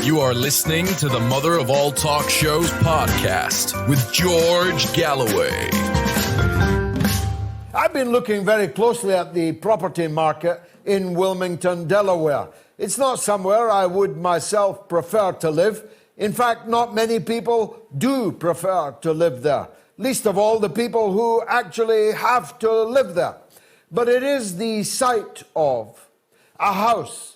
You are listening to the Mother of All Talk Shows podcast with George Galloway. I've been looking very closely at the property market in Wilmington, Delaware. It's not somewhere I would myself prefer to live. In fact, not many people do prefer to live there, least of all the people who actually have to live there. But it is the site of a house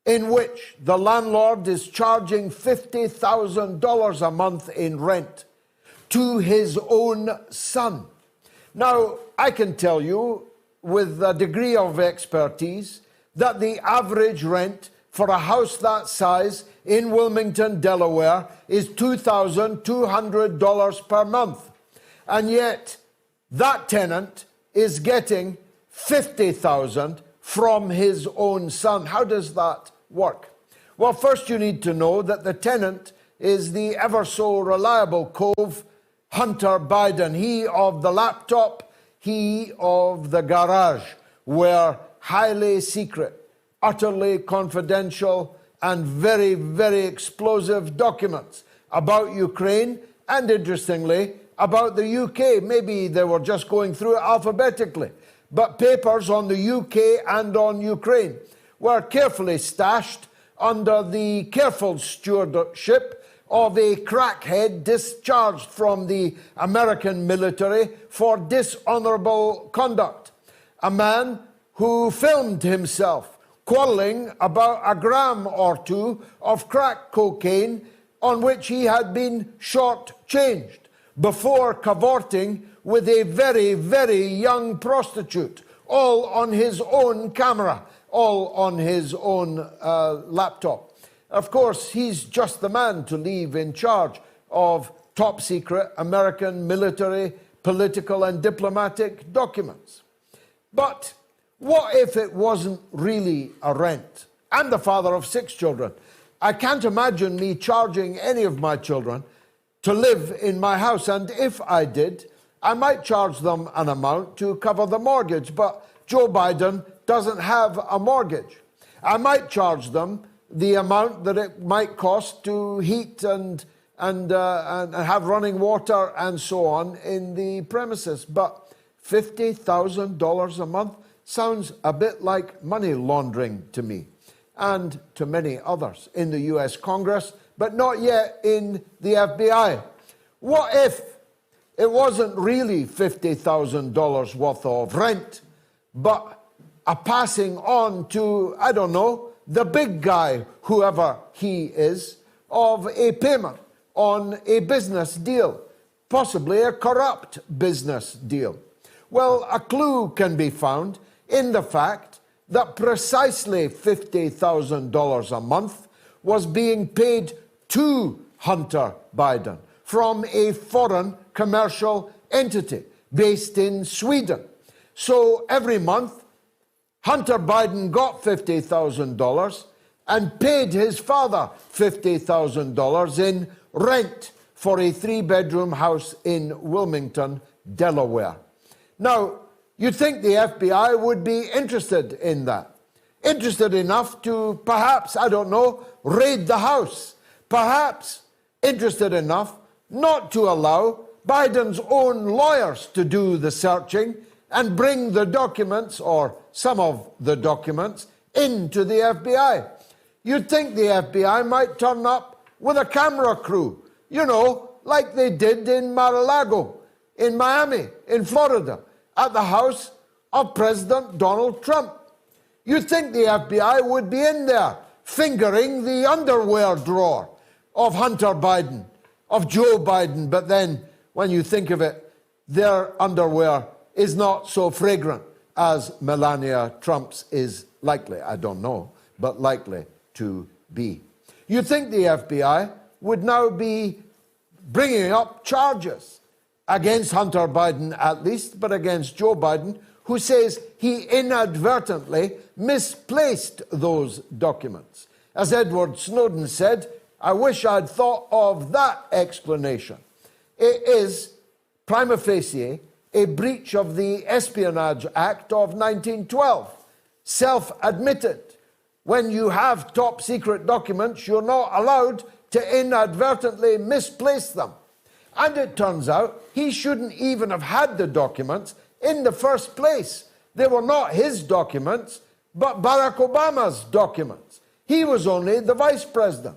in which the landlord is charging $50,000 a month in rent to his own son. Now, I can tell you with a degree of expertise that the average rent for a house that size in Wilmington, Delaware is $2,200 per month. And yet, that tenant is getting $50,000 from his own son. How does that work? Well, first you need to know that the tenant is the ever so reliable cove, Hunter Biden. He of the laptop, he of the garage, where highly secret, utterly confidential, and very, very explosive documents about Ukraine and, interestingly, about the UK. Maybe they were just going through it alphabetically. But papers on the UK and on Ukraine were carefully stashed under the careful stewardship of a crackhead discharged from the American military for dishonorable conduct. A man who filmed himself quarreling about a gram or two of crack cocaine on which he had been short-changed before cavorting with a very, very young prostitute, all on his own camera, all on his own laptop. Of course, he's just the man to leave in charge of top-secret American military, political, and diplomatic documents. But what if it wasn't really a rent? I'm the father of 6 children. I can't imagine me charging any of my children to live in my house, and if I did, I might charge them an amount to cover the mortgage, but Joe Biden doesn't have a mortgage. I might charge them the amount that it might cost to heat and have running water and so on in the premises, but $50,000 a month sounds a bit like money laundering to me and to many others in the US Congress, but not yet in the FBI. What if it wasn't really $50,000 worth of rent, but a passing on to, I don't know, the big guy, whoever he is, of a payment on a business deal, possibly a corrupt business deal? Well, a clue can be found in the fact that precisely $50,000 a month was being paid to Hunter Biden from a foreign commercial entity based in Sweden. So every month, Hunter Biden got $50,000 and paid his father $50,000 in rent for a 3-bedroom house in Wilmington, Delaware. Now, you'd think the FBI would be interested in that. Interested enough to perhaps, I don't know, raid the house. Perhaps interested enough not to allow Biden's own lawyers to do the searching and bring the documents, or some of the documents, into the FBI. You'd think the FBI might turn up with a camera crew, you know, like they did in Mar-a-Lago, in Miami, in Florida, at the house of President Donald Trump. You'd think the FBI would be in there fingering the underwear drawer of Hunter Biden, of Joe Biden, but then when you think of it, their underwear is not so fragrant as Melania Trump's is likely, I don't know, but likely to be. You'd think the FBI would now be bringing up charges against Hunter Biden at least, but against Joe Biden, who says he inadvertently misplaced those documents. As Edward Snowden said, I wish I'd thought of that explanation. It is prima facie a breach of the Espionage Act of 1912, self-admitted, when you have top secret documents, you're not allowed to inadvertently misplace them. And it turns out he shouldn't even have had the documents in the first place. They were not his documents, but Barack Obama's documents. He was only the vice president.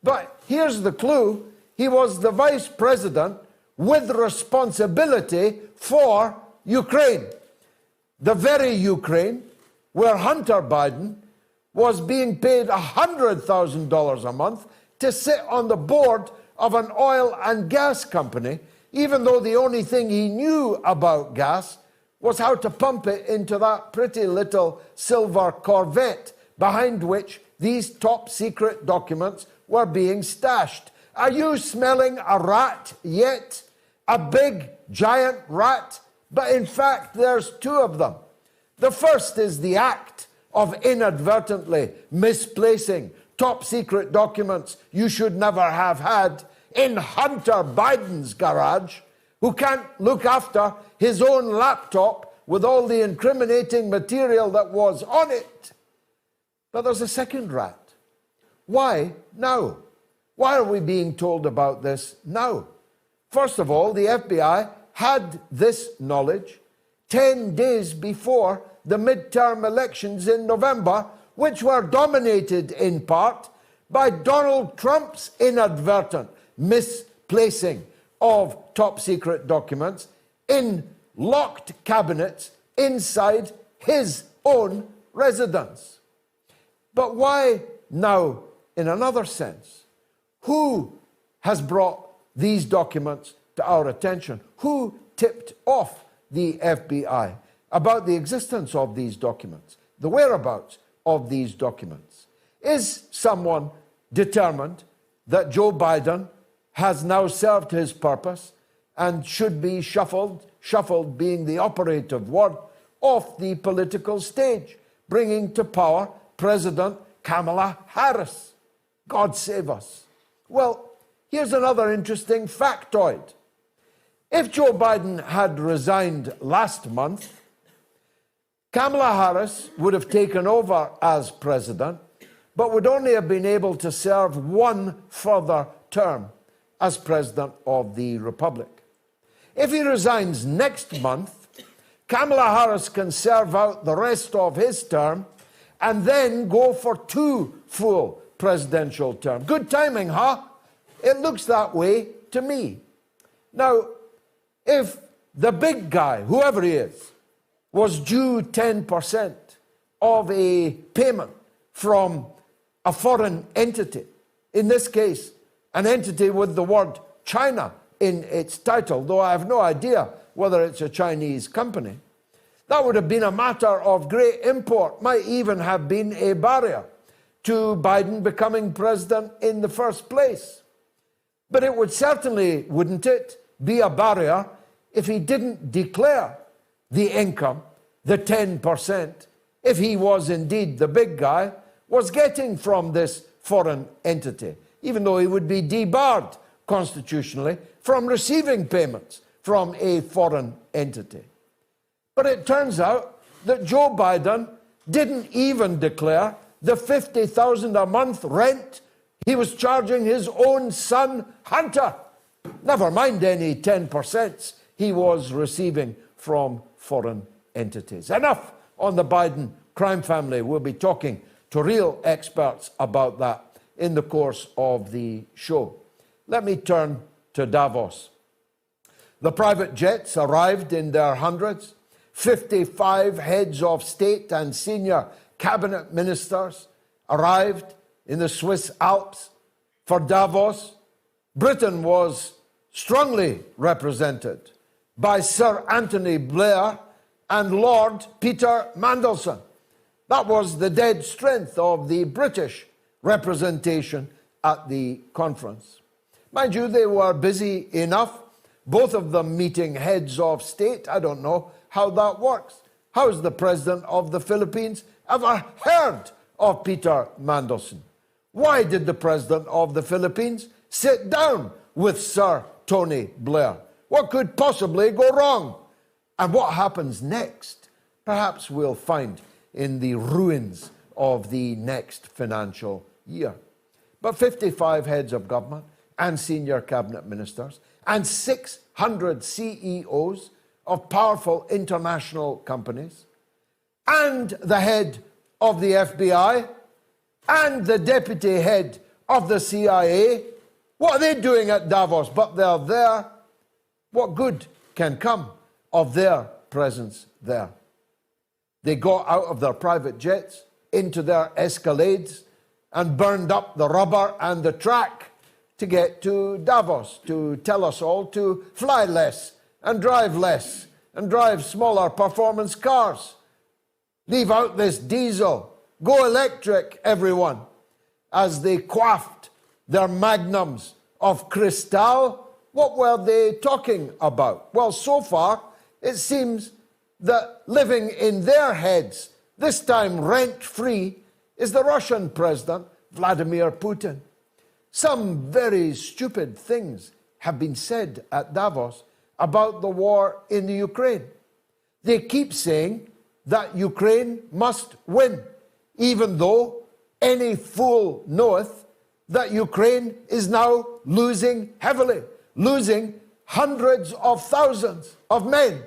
But here's the clue. He was the vice president with responsibility for Ukraine. The very Ukraine where Hunter Biden was being paid $100,000 a month to sit on the board of an oil and gas company, even though the only thing he knew about gas was how to pump it into that pretty little silver Corvette behind which these top secret documents were being stashed. Are you smelling a rat yet? A big, giant rat? But in fact, there's two of them. The first is the act of inadvertently misplacing top secret documents you should never have had in Hunter Biden's garage, who can't look after his own laptop with all the incriminating material that was on it. But there's a second rat. Why now? Why are we being told about this now? First of all, the FBI had this knowledge 10 days before the midterm elections in November, which were dominated in part by Donald Trump's inadvertent misplacing of top secret documents in locked cabinets inside his own residence. But why now, in another sense? Who has brought these documents to our attention? Who tipped off the FBI about the existence of these documents, the whereabouts of these documents? Is someone determined that Joe Biden has now served his purpose and should be shuffled being the operative word, off the political stage, bringing to power President Kamala Harris? God save us. Well, here's another interesting factoid. If Joe Biden had resigned last month, Kamala Harris would have taken over as president, but would only have been able to serve one further term as president of the Republic. If he resigns next month, Kamala Harris can serve out the rest of his term and then go for 2 full presidential terms. Good timing, huh? It looks that way to me. Now, if the big guy, whoever he is, was due 10% of a payment from a foreign entity, in this case, an entity with the word China in its title, though I have no idea whether it's a Chinese company, that would have been a matter of great import, might even have been a barrier to Biden becoming president in the first place. But it would certainly, wouldn't it, be a barrier if he didn't declare the income, the 10%, if he was indeed the big guy, was getting from this foreign entity, even though he would be debarred constitutionally from receiving payments from a foreign entity. But it turns out that Joe Biden didn't even declare the $50,000 a month rent he was charging his own son, Hunter. Never mind any 10% he was receiving from foreign entities. Enough on the Biden crime family. We'll be talking to real experts about that in the course of the show. Let me turn to Davos. The private jets arrived in their hundreds. 55 heads of state and senior cabinet ministers arrived in the Swiss Alps for Davos. Britain was strongly represented by Sir Anthony Blair and Lord Peter Mandelson. That was the dead strength of the British representation at the conference. Mind you, they were busy enough, both of them meeting heads of state. I don't know how that works. How's the president of the Philippines ever heard of Peter Mandelson? Why did the president of the Philippines sit down with Sir Tony Blair? What could possibly go wrong? And what happens next? Perhaps we'll find in the ruins of the next financial year. But 55 heads of government and senior cabinet ministers and 600 CEOs of powerful international companies and the head of the FBI and the deputy head of the CIA, what are they doing at Davos? But they're there. What good can come of their presence there? They got out of their private jets into their Escalades and burned up the rubber and the track to get to Davos, to tell us all to fly less and drive smaller performance cars. Leave out this diesel. Go electric, everyone. As they quaffed their magnums of Cristal, what were they talking about? Well, so far, it seems that living in their heads, this time rent-free, is the Russian president, Vladimir Putin. Some very stupid things have been said at Davos about the war in the Ukraine. They keep saying that Ukraine must win, even though any fool knoweth that Ukraine is now losing heavily, losing hundreds of thousands of men,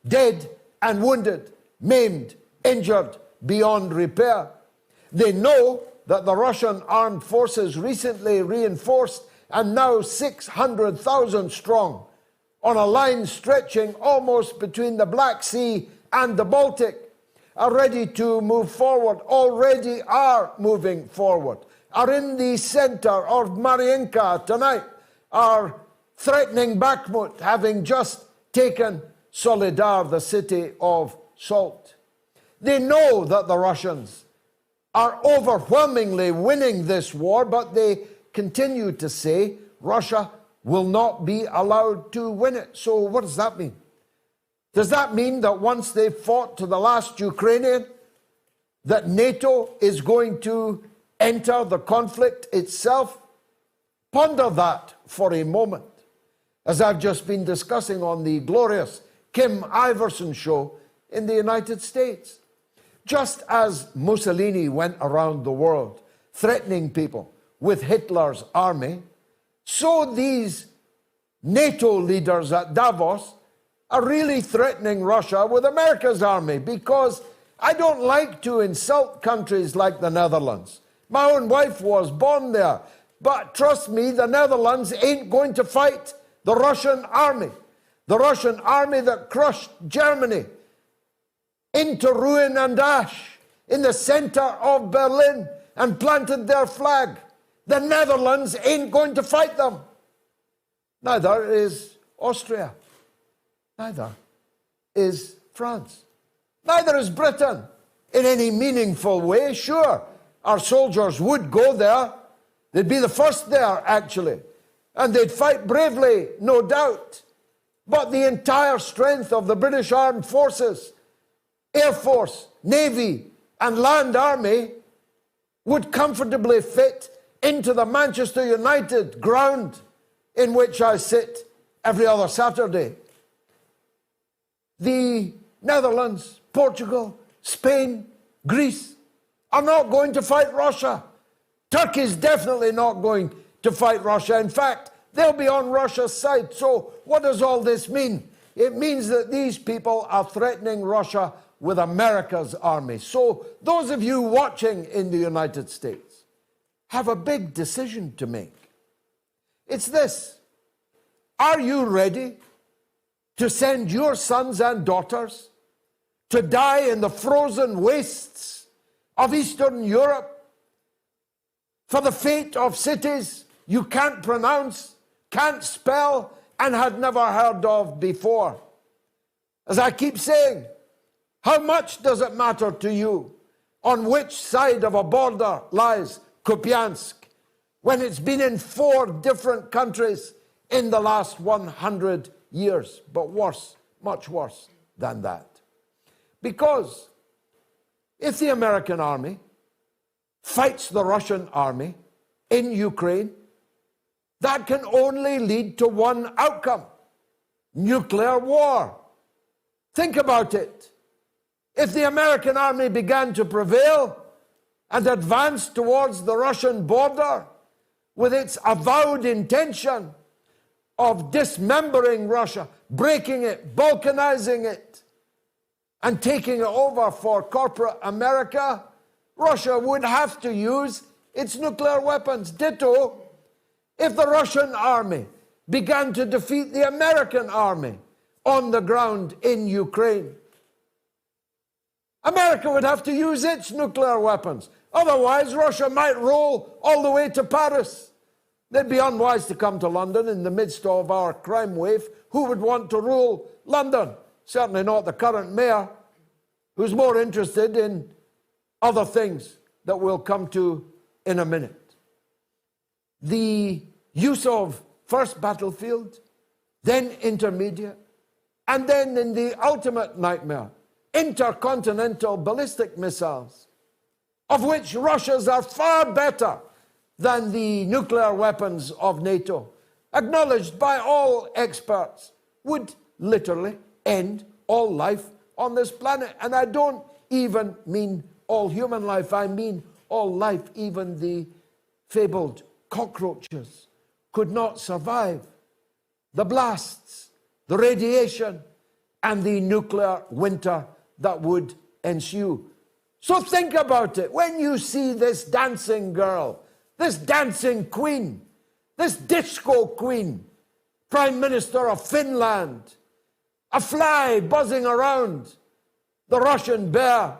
dead and wounded, maimed, injured beyond repair. They know that the Russian armed forces recently reinforced and now 600,000 strong on a line stretching almost between the Black Sea and the Baltic are ready to move forward, already are moving forward, are in the center of Mariinka tonight, are threatening Bakhmut, having just taken Solidar, the city of salt. They know that the Russians are overwhelmingly winning this war, but they continue to say Russia will not be allowed to win it. So what does that mean? Does that mean that once they've fought to the last Ukrainian, that NATO is going to enter the conflict itself? Ponder that for a moment, as I've just been discussing on the glorious Kim Iverson show in the United States. Just as Mussolini went around the world threatening people with Hitler's army, so these NATO leaders at Davos are really threatening Russia with America's army, because I don't like to insult countries like the Netherlands. My own wife was born there, but trust me, the Netherlands ain't going to fight the Russian army. The Russian army that crushed Germany into ruin and ash in the center of Berlin and planted their flag. The Netherlands ain't going to fight them. Neither is Austria. Neither is France. Neither is Britain in any meaningful way. Sure, our soldiers would go there. They'd be the first there, actually. And they'd fight bravely, no doubt. But the entire strength of the British Armed Forces, Air Force, Navy, and Land Army would comfortably fit into the Manchester United ground in which I sit every other Saturday. The Netherlands, Portugal, Spain, Greece are not going to fight Russia. Turkey's definitely not going to fight Russia. In fact, they'll be on Russia's side. So what does all this mean? It means that these people are threatening Russia with America's army. So those of you watching in the United States have a big decision to make. It's this: are you ready to send your sons and daughters to die in the frozen wastes of Eastern Europe for the fate of cities you can't pronounce, can't spell, and had never heard of before? As I keep saying, how much does it matter to you on which side of a border lies Kupiansk when it's been in 4 different countries in the last 100 years? But worse, much worse than that. Because if the American army fights the Russian army in Ukraine, that can only lead to one outcome: nuclear war. Think about it. If the American army began to prevail, and advanced towards the Russian border with its avowed intention of dismembering Russia, breaking it, balkanizing it, and taking it over for corporate America, Russia would have to use its nuclear weapons. Ditto, if the Russian army began to defeat the American army on the ground in Ukraine, America would have to use its nuclear weapons. Otherwise, Russia might roll all the way to Paris. They'd be unwise to come to London in the midst of our crime wave. Who would want to rule London? Certainly not the current mayor, who's more interested in other things that we'll come to in a minute. The use of first battlefield, then intermediate, and then in the ultimate nightmare, intercontinental ballistic missiles, of which Russia's are far better than the nuclear weapons of NATO, acknowledged by all experts, would literally end all life on this planet. And I don't even mean all human life, I mean all life. Even the fabled cockroaches could not survive the blasts, the radiation, and the nuclear winter that would ensue. So think about it. When you see this dancing girl, this dancing queen, this disco queen, Prime Minister of Finland, a fly buzzing around the Russian bear,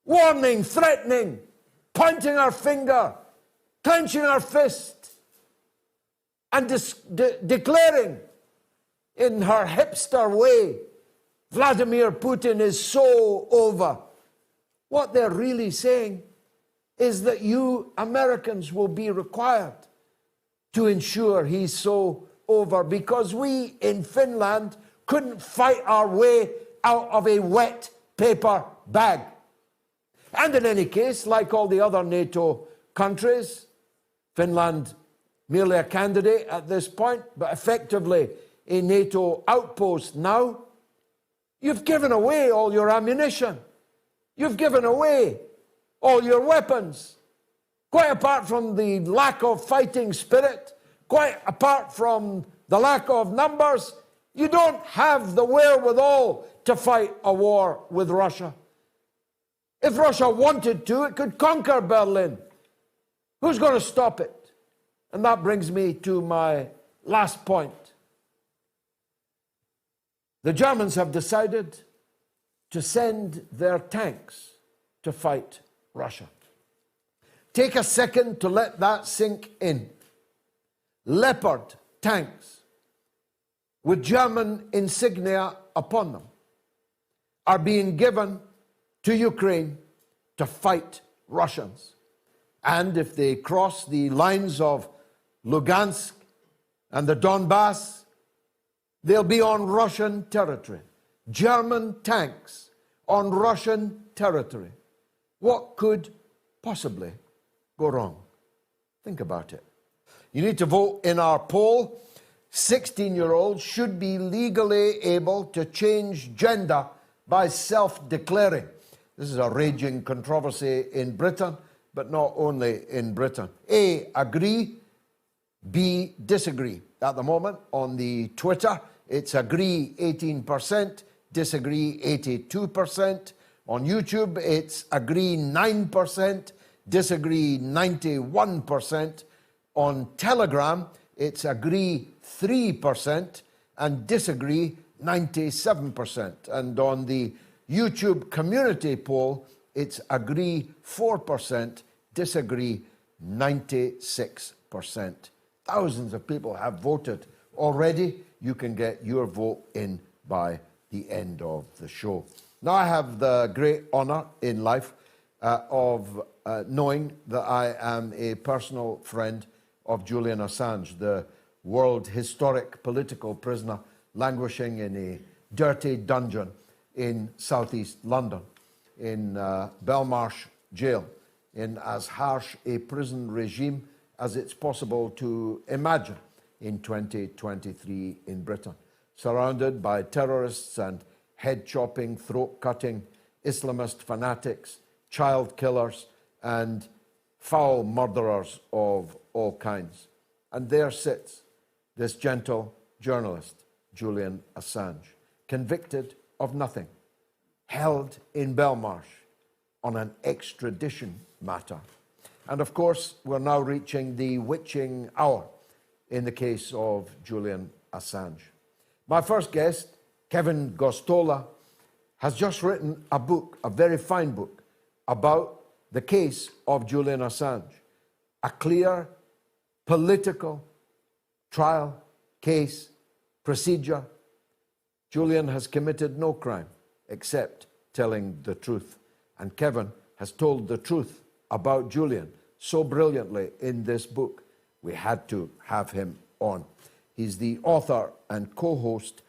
warning, threatening, pointing her finger, clenching her fist, and declaring in her hipster way, Vladimir Putin is so over. What they're really saying is that you Americans will be required to ensure he's so over, because we in Finland couldn't fight our way out of a wet paper bag. And in any case, like all the other NATO countries, Finland merely a candidate at this point, but effectively a NATO outpost now, you've given away all your ammunition. You've given away all your weapons. Quite apart from the lack of fighting spirit, quite apart from the lack of numbers, you don't have the wherewithal to fight a war with Russia. If Russia wanted to, it could conquer Berlin. Who's going to stop it? And that brings me to my last point. The Germans have decided to send their tanks to fight Russia. Take a second to let that sink in. Leopard tanks with German insignia upon them are being given to Ukraine to fight Russians. And if they cross the lines of Lugansk and the Donbass, they'll be on Russian territory. German tanks on Russian territory. What could possibly go wrong? Think about it. You need to vote in our poll. 16-year-olds should be legally able to change gender by self-declaring. This is a raging controversy in Britain, but not only in Britain. A, agree. B, disagree. At the moment, on the Twitter, it's agree 18%, disagree 82%. On YouTube, it's agree 9%, disagree 91%. On Telegram, it's agree 3% and disagree 97%. And on the YouTube community poll, it's agree 4%, disagree 96%. Thousands of people have voted already. You can get your vote in by the end of the show. Now, I have the great honor in life of knowing that I am a personal friend of Julian Assange, the world historic political prisoner languishing in a dirty dungeon in southeast London, in Belmarsh jail, in as harsh a prison regime as it's possible to imagine in 2023 in Britain, surrounded by terrorists and head-chopping, throat-cutting Islamist fanatics, child killers, and foul murderers of all kinds. And there sits this gentle journalist, Julian Assange, convicted of nothing, held in Belmarsh on an extradition matter. And of course, we're now reaching the witching hour in the case of Julian Assange. My first guest, Kevin Gosztola, has just written a book, a very fine book, about the case of Julian Assange. A clear political trial, case, procedure. Julian has committed no crime except telling the truth. And Kevin has told the truth about Julian so brilliantly in this book, we had to have him on. He's the author and co-host,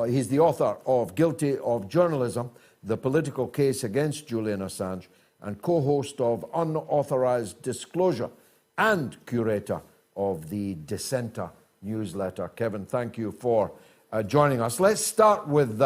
he's the author of Guilty of Journalism, the political case against Julian Assange, and co-host of Unauthorized Disclosure and curator of the Dissenter newsletter. Kevin, thank you for joining us. Let's start with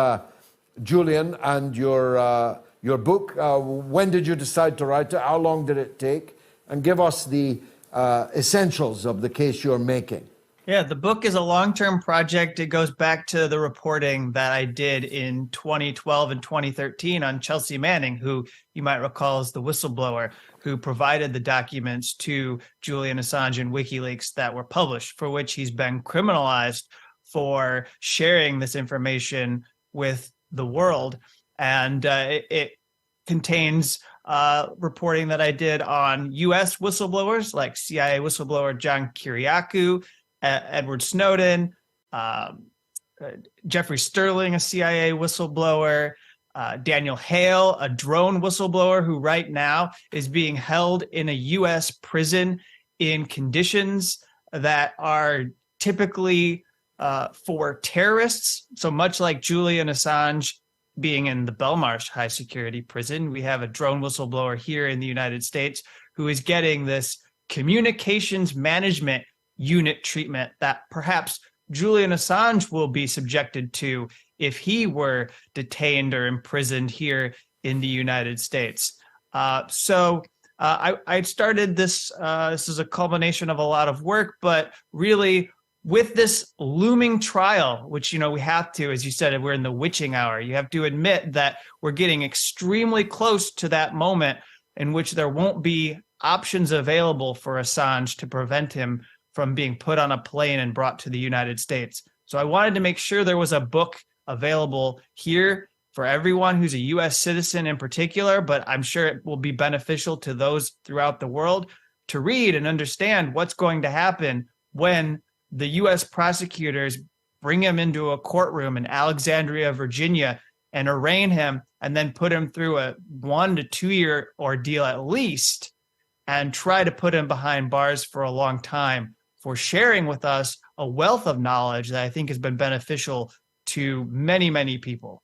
Julian and your book. When did you decide to write it? How long did it take? And give us the essentials of the case you're making. Yeah, the book is a long-term project. It goes back to the reporting that I did in 2012 and 2013 on Chelsea Manning, who you might recall is the whistleblower who provided the documents to Julian Assange and WikiLeaks that were published, for which he's been criminalized for sharing this information with the world. And it contains reporting that I did on U.S. whistleblowers like CIA whistleblower John Kiriakou, Edward Snowden, Jeffrey Sterling, a CIA whistleblower, Daniel Hale, a drone whistleblower who right now is being held in a U.S. prison in conditions that are typically for terrorists. So much like Julian Assange being in the Belmarsh high security prison, we have a drone whistleblower here in the United States who is getting this communications management unit treatment that perhaps Julian Assange will be subjected to if he were detained or imprisoned here in the United States. So I started this, this is a culmination of a lot of work, but really with this looming trial, which, you know, we have to, as you said, we're in the witching hour. You have to admit that we're getting extremely close to that moment in which there won't be options available for Assange to prevent him from being put on a plane and brought to the United States. So I wanted to make sure there was a book available here for everyone who's a U.S. citizen in particular, but I'm sure it will be beneficial to those throughout the world to read and understand what's going to happen when the U.S. prosecutors bring him into a courtroom in Alexandria, Virginia, and arraign him and then put him through a 1 to 2 year ordeal at least and try to put him behind bars for a long time for sharing with us a wealth of knowledge that I think has been beneficial to many, many people.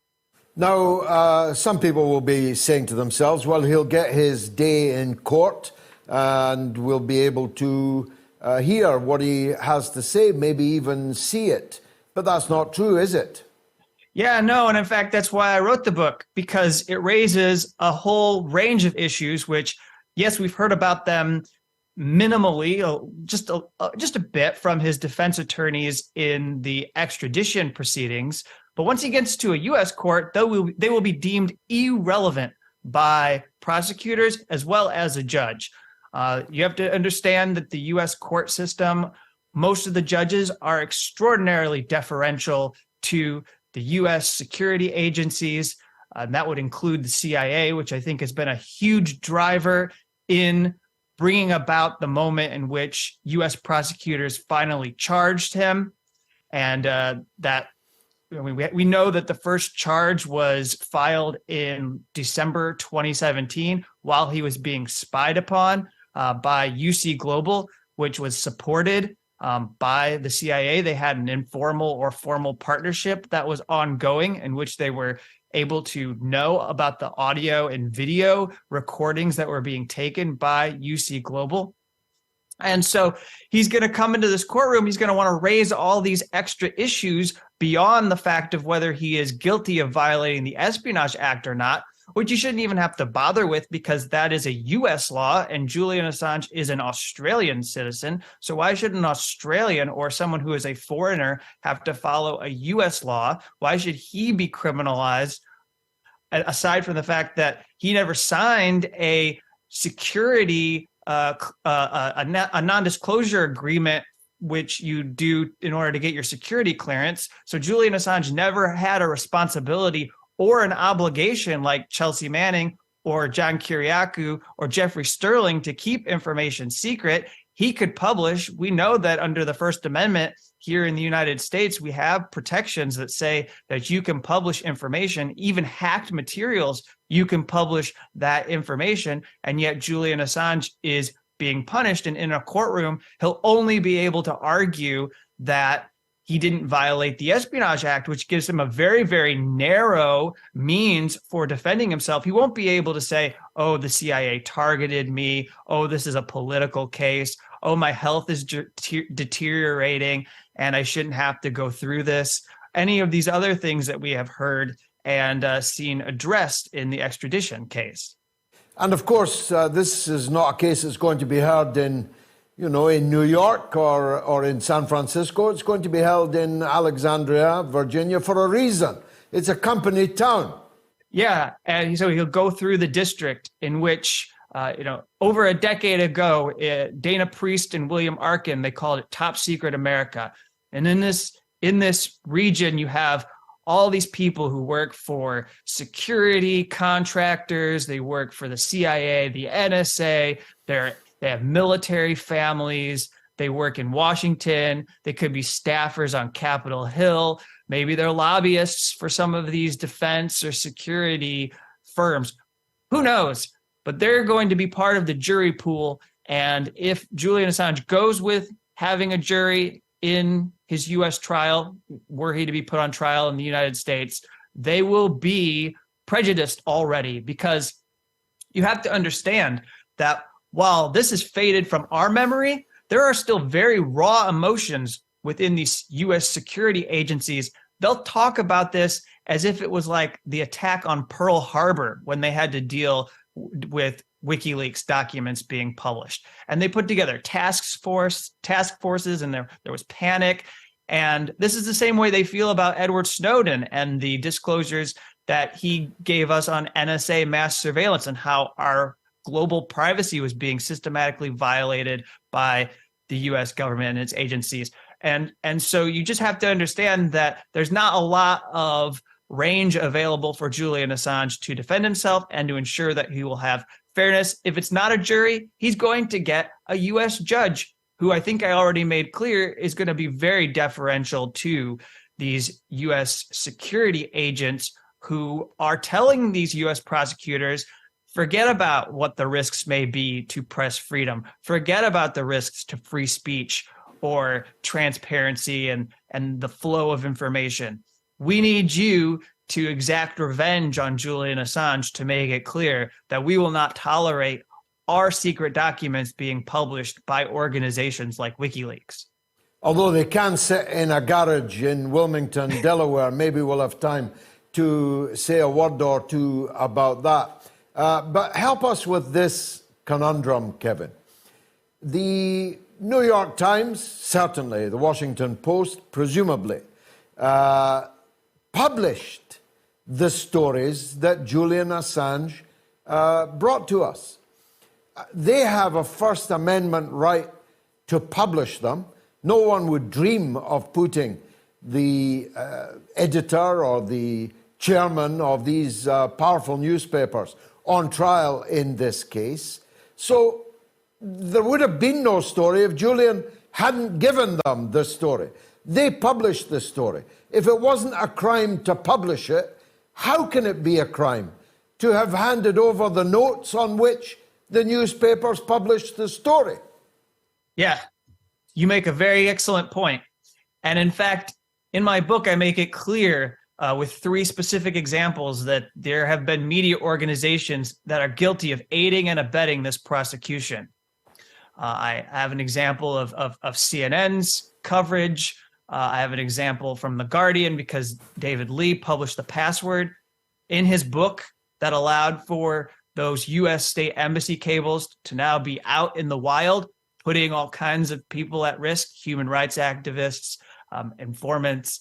Now, some people will be saying to themselves, well, he'll get his day in court and we'll be able to hear what he has to say, maybe even see it. But that's not true, is it? Yeah, no. And in fact, that's why I wrote the book, because it raises a whole range of issues, which, yes, we've heard about them minimally, just a bit from his defense attorneys in the extradition proceedings. But once he gets to a U.S. court, they will be deemed irrelevant by prosecutors as well as a judge. You have to understand that the U.S. court system, most of the judges are extraordinarily deferential to the U.S. security agencies. That would include the CIA, which I think has been a huge driver in bringing about the moment in which U.S. prosecutors finally charged him. And we know that the first charge was filed in December 2017 while he was being spied upon by UC Global, which was supported by the CIA. They had an informal or formal partnership that was ongoing in which they were able to know about the audio and video recordings that were being taken by UC Global. And so he's going to come into this courtroom. He's going to want to raise all these extra issues beyond the fact of whether he is guilty of violating the Espionage Act or not. which you shouldn't even have to bother with because that is a U.S. law and Julian Assange is an Australian citizen. So why should an Australian or someone who is a foreigner have to follow a U.S. law? Why should he be criminalized, aside from the fact that he never signed a security, a non-disclosure agreement, which you do in order to get your security clearance. So Julian Assange never had a responsibility or an obligation like Chelsea Manning or John Kiriakou or Jeffrey Sterling to keep information secret. He could publish. We know that under the First Amendment here in the United States, we have protections that say that you can publish information, even hacked materials, you can publish that information. And yet Julian Assange is being punished. And in a courtroom, he'll only be able to argue that he didn't violate the Espionage Act, which gives him a very, very narrow means for defending himself. He won't be able to say, oh, the CIA targeted me. Oh, this is a political case. Oh, my health is deteriorating and I shouldn't have to go through this. Any of these other things that we have heard and seen addressed in the extradition case. And of course, this is not a case that's going to be heard in New York or in San Francisco. It's going to be held in Alexandria, Virginia, for a reason. It's a company town. Yeah, and so he'll go through the district in which, over a decade ago, Dana Priest and William Arkin, they called it Top Secret America. And in this region, you have all these people who work for security contractors. They work for the CIA, the NSA. They have military families. They work in Washington. They could be staffers on Capitol Hill. Maybe they're lobbyists for some of these defense or security firms. Who knows? But they're going to be part of the jury pool. And if Julian Assange goes with having a jury in his U.S. trial, were he to be put on trial in the United States, they will be prejudiced already, because you have to understand that while this is faded from our memory, there are still very raw emotions within these U.S. security agencies. They'll talk about this as if it was like the attack on Pearl Harbor when they had to deal with WikiLeaks documents being published. And they put together task forces, and there was panic. And this is the same way they feel about Edward Snowden and the disclosures that he gave us on NSA mass surveillance and how our global privacy was being systematically violated by the U.S. government and its agencies. And so you just have to understand that there's not a lot of range available for Julian Assange to defend himself and to ensure that he will have fairness. If it's not a jury, he's going to get a U.S. judge, who I think I already made clear is going to be very deferential to these U.S. security agents who are telling these U.S. prosecutors, forget about what the risks may be to press freedom, forget about the risks to free speech or transparency and the flow of information. We need you to exact revenge on Julian Assange to make it clear that we will not tolerate our secret documents being published by organizations like WikiLeaks. Although they can sit in a garage in Wilmington, Delaware, maybe we'll have time to say a word or two about that. But help us with this conundrum, Kevin. The New York Times, certainly, the Washington Post, presumably, published the stories that Julian Assange brought to us. They have a First Amendment right to publish them. No one would dream of putting the editor or the chairman of these powerful newspapers on trial in this case. So there would have been no story if Julian hadn't given them the story. They published the story. If it wasn't a crime to publish it, how can it be a crime to have handed over the notes on which the newspapers published the story? Yeah, you make a very excellent point. And in fact, in my book, I make it clear with 3 specific examples that there have been media organizations that are guilty of aiding and abetting this prosecution. I have an example of CNN's coverage. I have an example from The Guardian because David Lee published The Password. In his book that allowed for those U.S. state embassy cables to now be out in the wild, putting all kinds of people at risk, human rights activists, informants,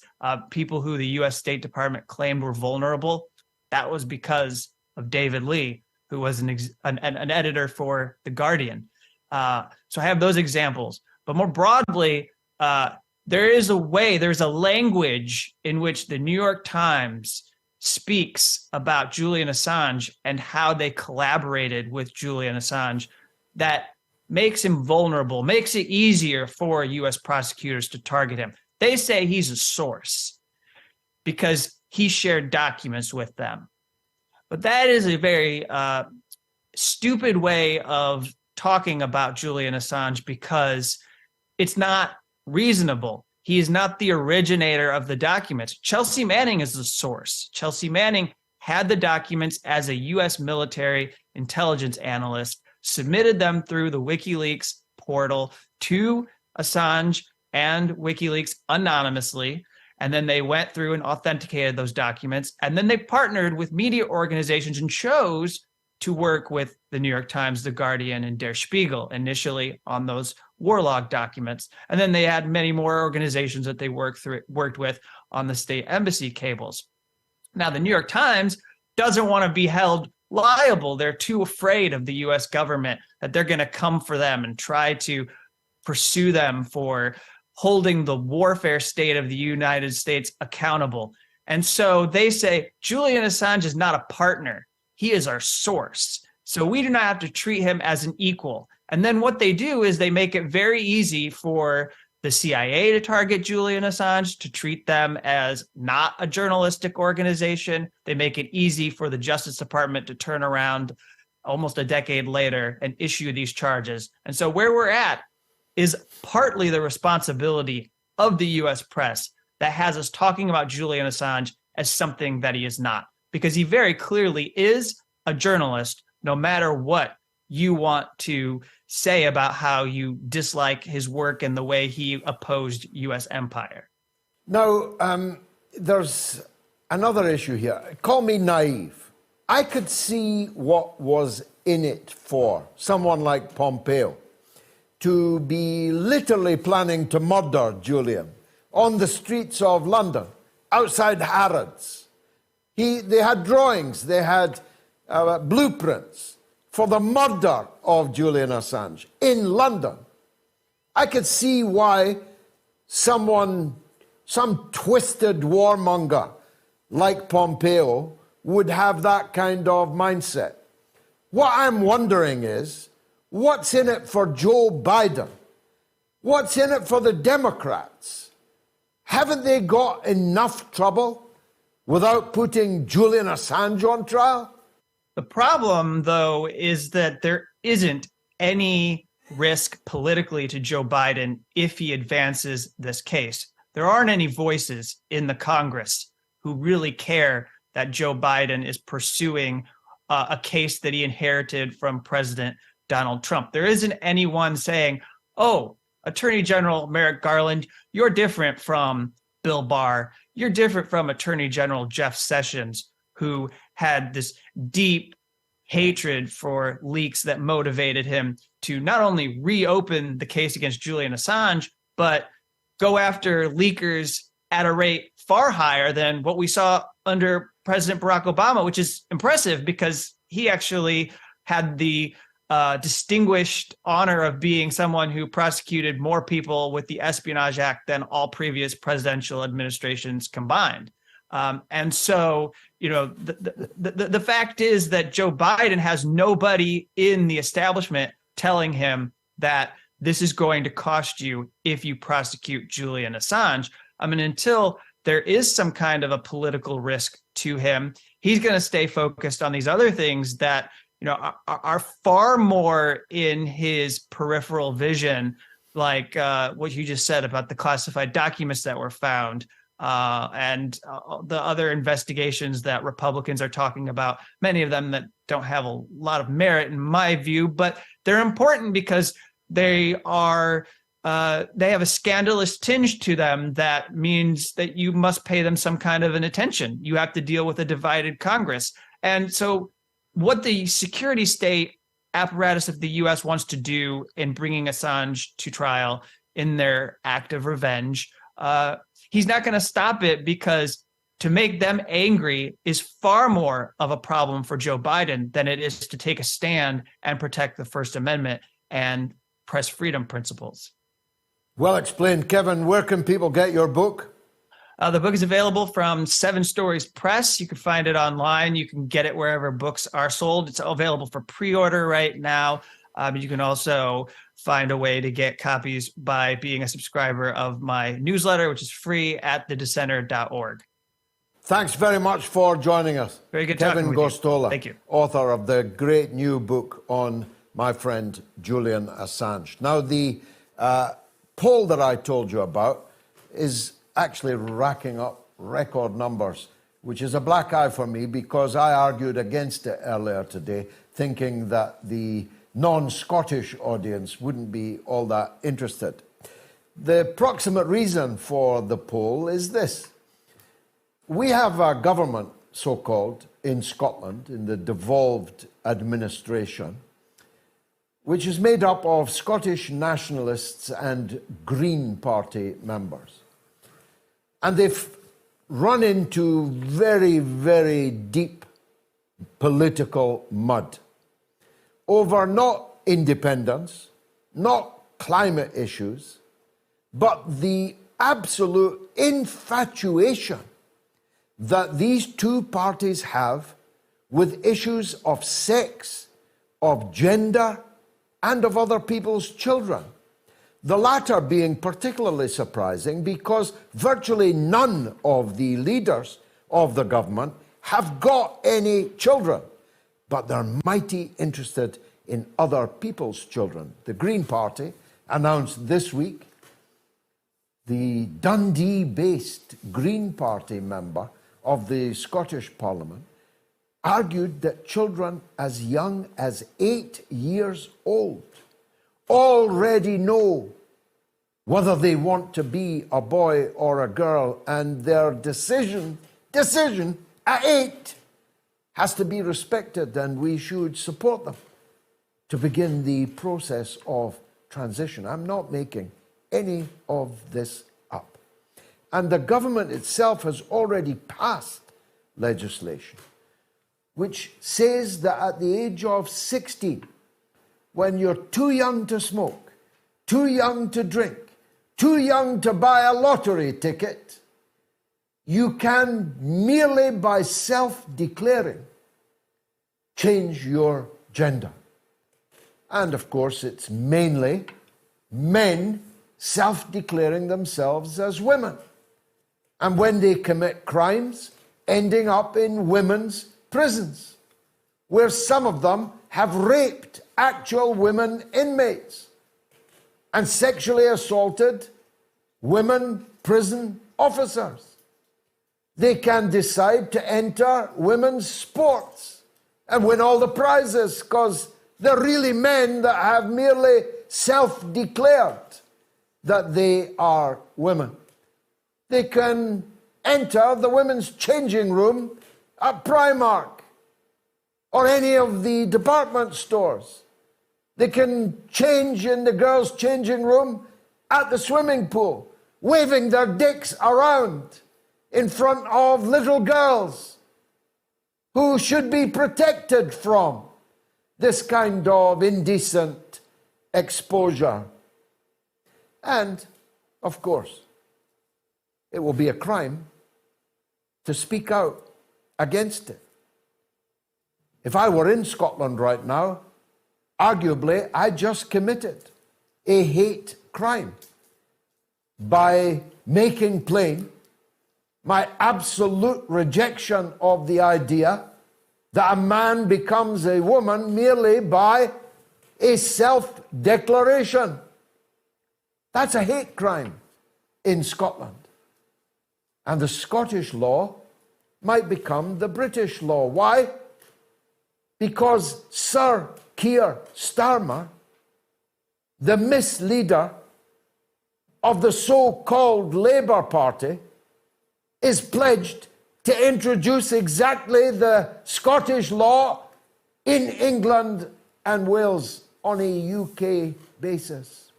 people who the U.S. State Department claimed were vulnerable. That was because of David Lee, who was an editor for The Guardian. So I have those examples. But more broadly, there's a language in which the New York Times speaks about Julian Assange and how they collaborated with Julian Assange that makes him vulnerable, makes it easier for U.S. prosecutors to target him. They say he's a source because he shared documents with them. But that is a very stupid way of talking about Julian Assange because it's not reasonable. He is not the originator of the documents. Chelsea Manning is the source. Chelsea Manning had the documents as a U.S. military intelligence analyst, submitted them through the WikiLeaks portal to Assange and WikiLeaks anonymously, and then they went through and authenticated those documents, and then they partnered with media organizations and chose to work with the New York Times, The Guardian, and Der Spiegel initially on those war log documents. And then they had many more organizations that they worked with on the state embassy cables. Now, the New York Times doesn't want to be held liable. They're too afraid of the U.S. government that they're going to come for them and try to pursue them for holding the warfare state of the United States accountable. And so they say, Julian Assange is not a partner. He is our source. So we do not have to treat him as an equal. And then what they do is they make it very easy for the CIA to target Julian Assange, to treat them as not a journalistic organization. They make it easy for the Justice Department to turn around almost a decade later and issue these charges. And so where we're at is partly the responsibility of the U.S. press that has us talking about Julian Assange as something that he is not, because he very clearly is a journalist, no matter what you want to say about how you dislike his work and the way he opposed U.S. empire. Now, there's another issue here. Call me naive. I could see what was in it for someone like Pompeo to be literally planning to murder Julian on the streets of London, outside Harrods. They had drawings, they had blueprints for the murder of Julian Assange in London. I could see why some twisted warmonger like Pompeo would have that kind of mindset. What I'm wondering is, what's in it for Joe Biden? What's in it for the Democrats? Haven't they got enough trouble without putting Julian Assange on trial? The problem, though, is that there isn't any risk politically to Joe Biden if he advances this case. There aren't any voices in the Congress who really care that Joe Biden is pursuing a case that he inherited from President Donald Trump. There isn't anyone saying, oh, Attorney General Merrick Garland, you're different from Bill Barr. You're different from Attorney General Jeff Sessions, who had this deep hatred for leaks that motivated him to not only reopen the case against Julian Assange, but go after leakers at a rate far higher than what we saw under President Barack Obama, which is impressive because he actually had the distinguished honor of being someone who prosecuted more people with the Espionage Act than all previous presidential administrations combined. And so, you know, the fact is that Joe Biden has nobody in the establishment telling him that this is going to cost you if you prosecute Julian Assange. I mean, until there is some kind of a political risk to him, he's going to stay focused on these other things that, you know, are far more in his peripheral vision, like what you just said about the classified documents that were found, and the other investigations that Republicans are talking about, many of them that don't have a lot of merit in my view, but they're important because they have a scandalous tinge to them that means that you must pay them some kind of an attention. You have to deal with a divided Congress. And so what the security state apparatus of the U.S. wants to do in bringing Assange to trial in their act of revenge, he's not going to stop it, because to make them angry is far more of a problem for Joe Biden than it is to take a stand and protect the First Amendment and press freedom principles. Well explained, Kevin. Where can people get your book? The book is available from Seven Stories Press. You can find it online. You can get it wherever books are sold. It's available for pre-order right now. You can also find a way to get copies by being a subscriber of my newsletter, which is free at thedissenter.org. Thanks very much for joining us. Very good Kevin talking with you. Gosztola, Thank you. author of the great new book on my friend Julian Assange. Now, the poll that I told you about is actually racking up record numbers, which is a black eye for me, because I argued against it earlier today, thinking that the non-Scottish audience wouldn't be all that interested. The proximate reason for the poll is this. We have a government, so-called, in Scotland, in the devolved administration, which is made up of Scottish nationalists and Green Party members. And they've run into very, very deep political mud over not independence, not climate issues, but the absolute infatuation that these two parties have with issues of sex, of gender, and of other people's children. The latter being particularly surprising because virtually none of the leaders of the government have got any children, but they're mighty interested in other people's children. The Green Party announced this week, the Dundee-based Green Party member of the Scottish Parliament argued that children as young as 8 years old already know whether they want to be a boy or a girl, and their decision at 8 has to be respected, and we should support them to begin the process of transition. I'm not making any of this up. And the government itself has already passed legislation which says that at the age of 16, when you're too young to smoke, too young to drink, too young to buy a lottery ticket, you can, merely by self-declaring, change your gender. And of course, it's mainly men self-declaring themselves as women. And when they commit crimes, ending up in women's prisons, where some of them have raped actual women inmates and sexually assaulted women prison officers. They can decide to enter women's sports and win all the prizes because they're really men that have merely self-declared that they are women. They can enter the women's changing room at Primark or any of the department stores. They can change in the girls' changing room at the swimming pool, waving their dicks around in front of little girls who should be protected from this kind of indecent exposure. And, of course, it will be a crime to speak out against it. If I were in Scotland right now, arguably I just committed a hate crime by making plain my absolute rejection of the idea that a man becomes a woman merely by a self-declaration. That's a hate crime in Scotland. And the Scottish law might become the British law. Why? Because Sir Keir Starmer, the misleader of the so-called Labour Party, is pledged to introduce exactly the Scottish law in England and Wales on a UK basis.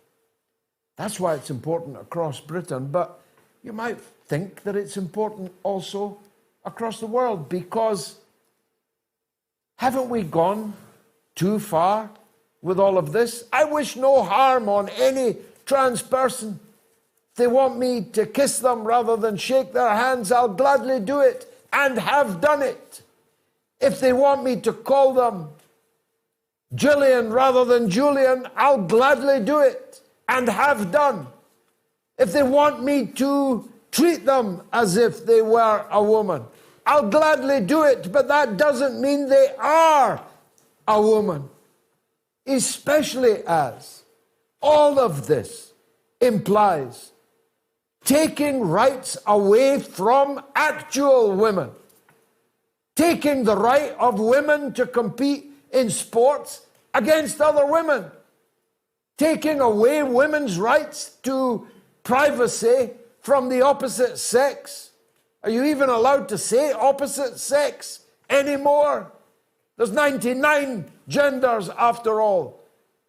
That's why it's important across Britain, but you might think that it's important also across the world, because haven't we gone too far with all of this? I wish no harm on any trans person. If they want me to kiss them rather than shake their hands, I'll gladly do it and have done it. If they want me to call them Gillian rather than Julian, I'll gladly do it and have done. If they want me to treat them as if they were a woman, I'll gladly do it, but that doesn't mean they are a woman. Especially as all of this implies taking rights away from actual women, taking the right of women to compete in sports against other women, taking away women's rights to privacy from the opposite sex. Are you even allowed to say opposite sex anymore? There's 99 genders after all,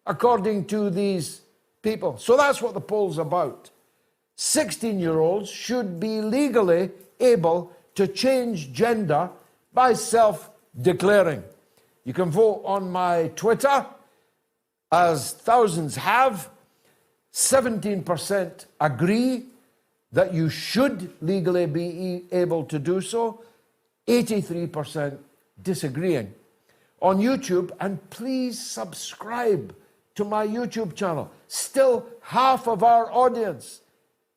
according to these people. So that's what the poll's about. 16-year-olds should be legally able to change gender by self-declaring. You can vote on my Twitter, as thousands have. 17% agree that you should legally be able to do so. 83% disagreeing. On YouTube, and please subscribe to my YouTube channel. Still, half of our audience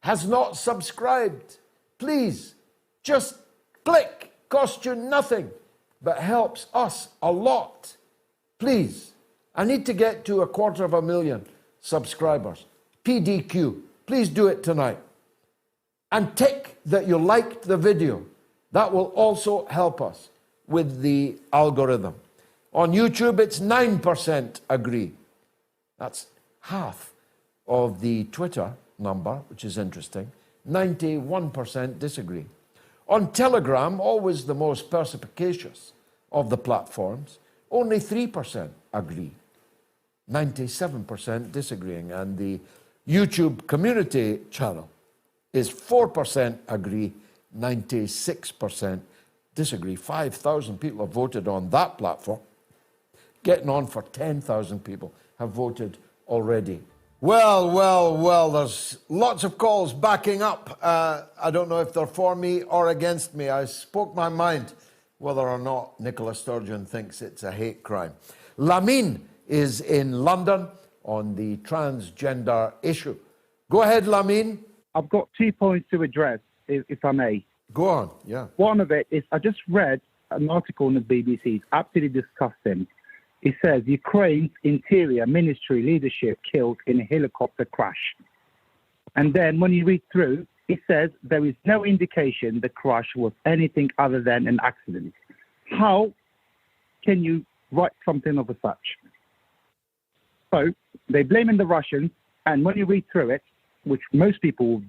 has not subscribed. Please, just click. Costs you nothing, but helps us a lot. Please, I need to get to 250,000 subscribers. PDQ, please do it tonight. And tick that you liked the video. That will also help us with the algorithm. On YouTube, it's 9% agree. That's half of the Twitter number, which is interesting. 91% disagree. On Telegram, always the most perspicacious of the platforms, only 3% agree. 97% disagreeing. And the YouTube community channel is 4% agree, 96% disagree. 5,000 people have voted on that platform. Getting on for 10,000 people have voted already. Well, there's lots of calls backing up. I don't know if they're for me or against me. I spoke my mind whether or not Nicola Sturgeon thinks it's a hate crime. Lamine is in London on the transgender issue. Go ahead, Lamine. I've got 2 points to address, if I may. Go on, yeah. One of it is, I just read an article on the BBC. It's absolutely disgusting. It says, Ukraine's interior ministry leadership killed in a helicopter crash. And then when you read through, it says there is no indication the crash was anything other than an accident. How can you write something of such? So they're blaming the Russians, and when you read through it, which most people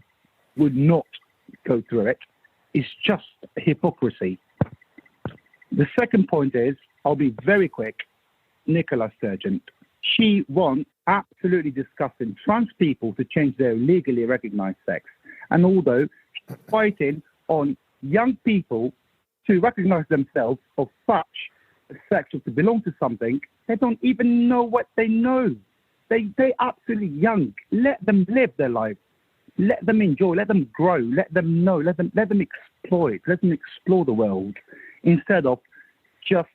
would not go through it, it's just hypocrisy. The second point is, I'll be very quick, Nicola Sturgeon. She wants, absolutely disgusting, trans people to change their legally recognized sex. And although she's fighting on young people to recognize themselves of such a sex or to belong to something, they don't even know what they know. They're absolutely young. Let them live their life. Let them enjoy. Let them grow. Let them know. Let them exploit. Let them explore the world instead of just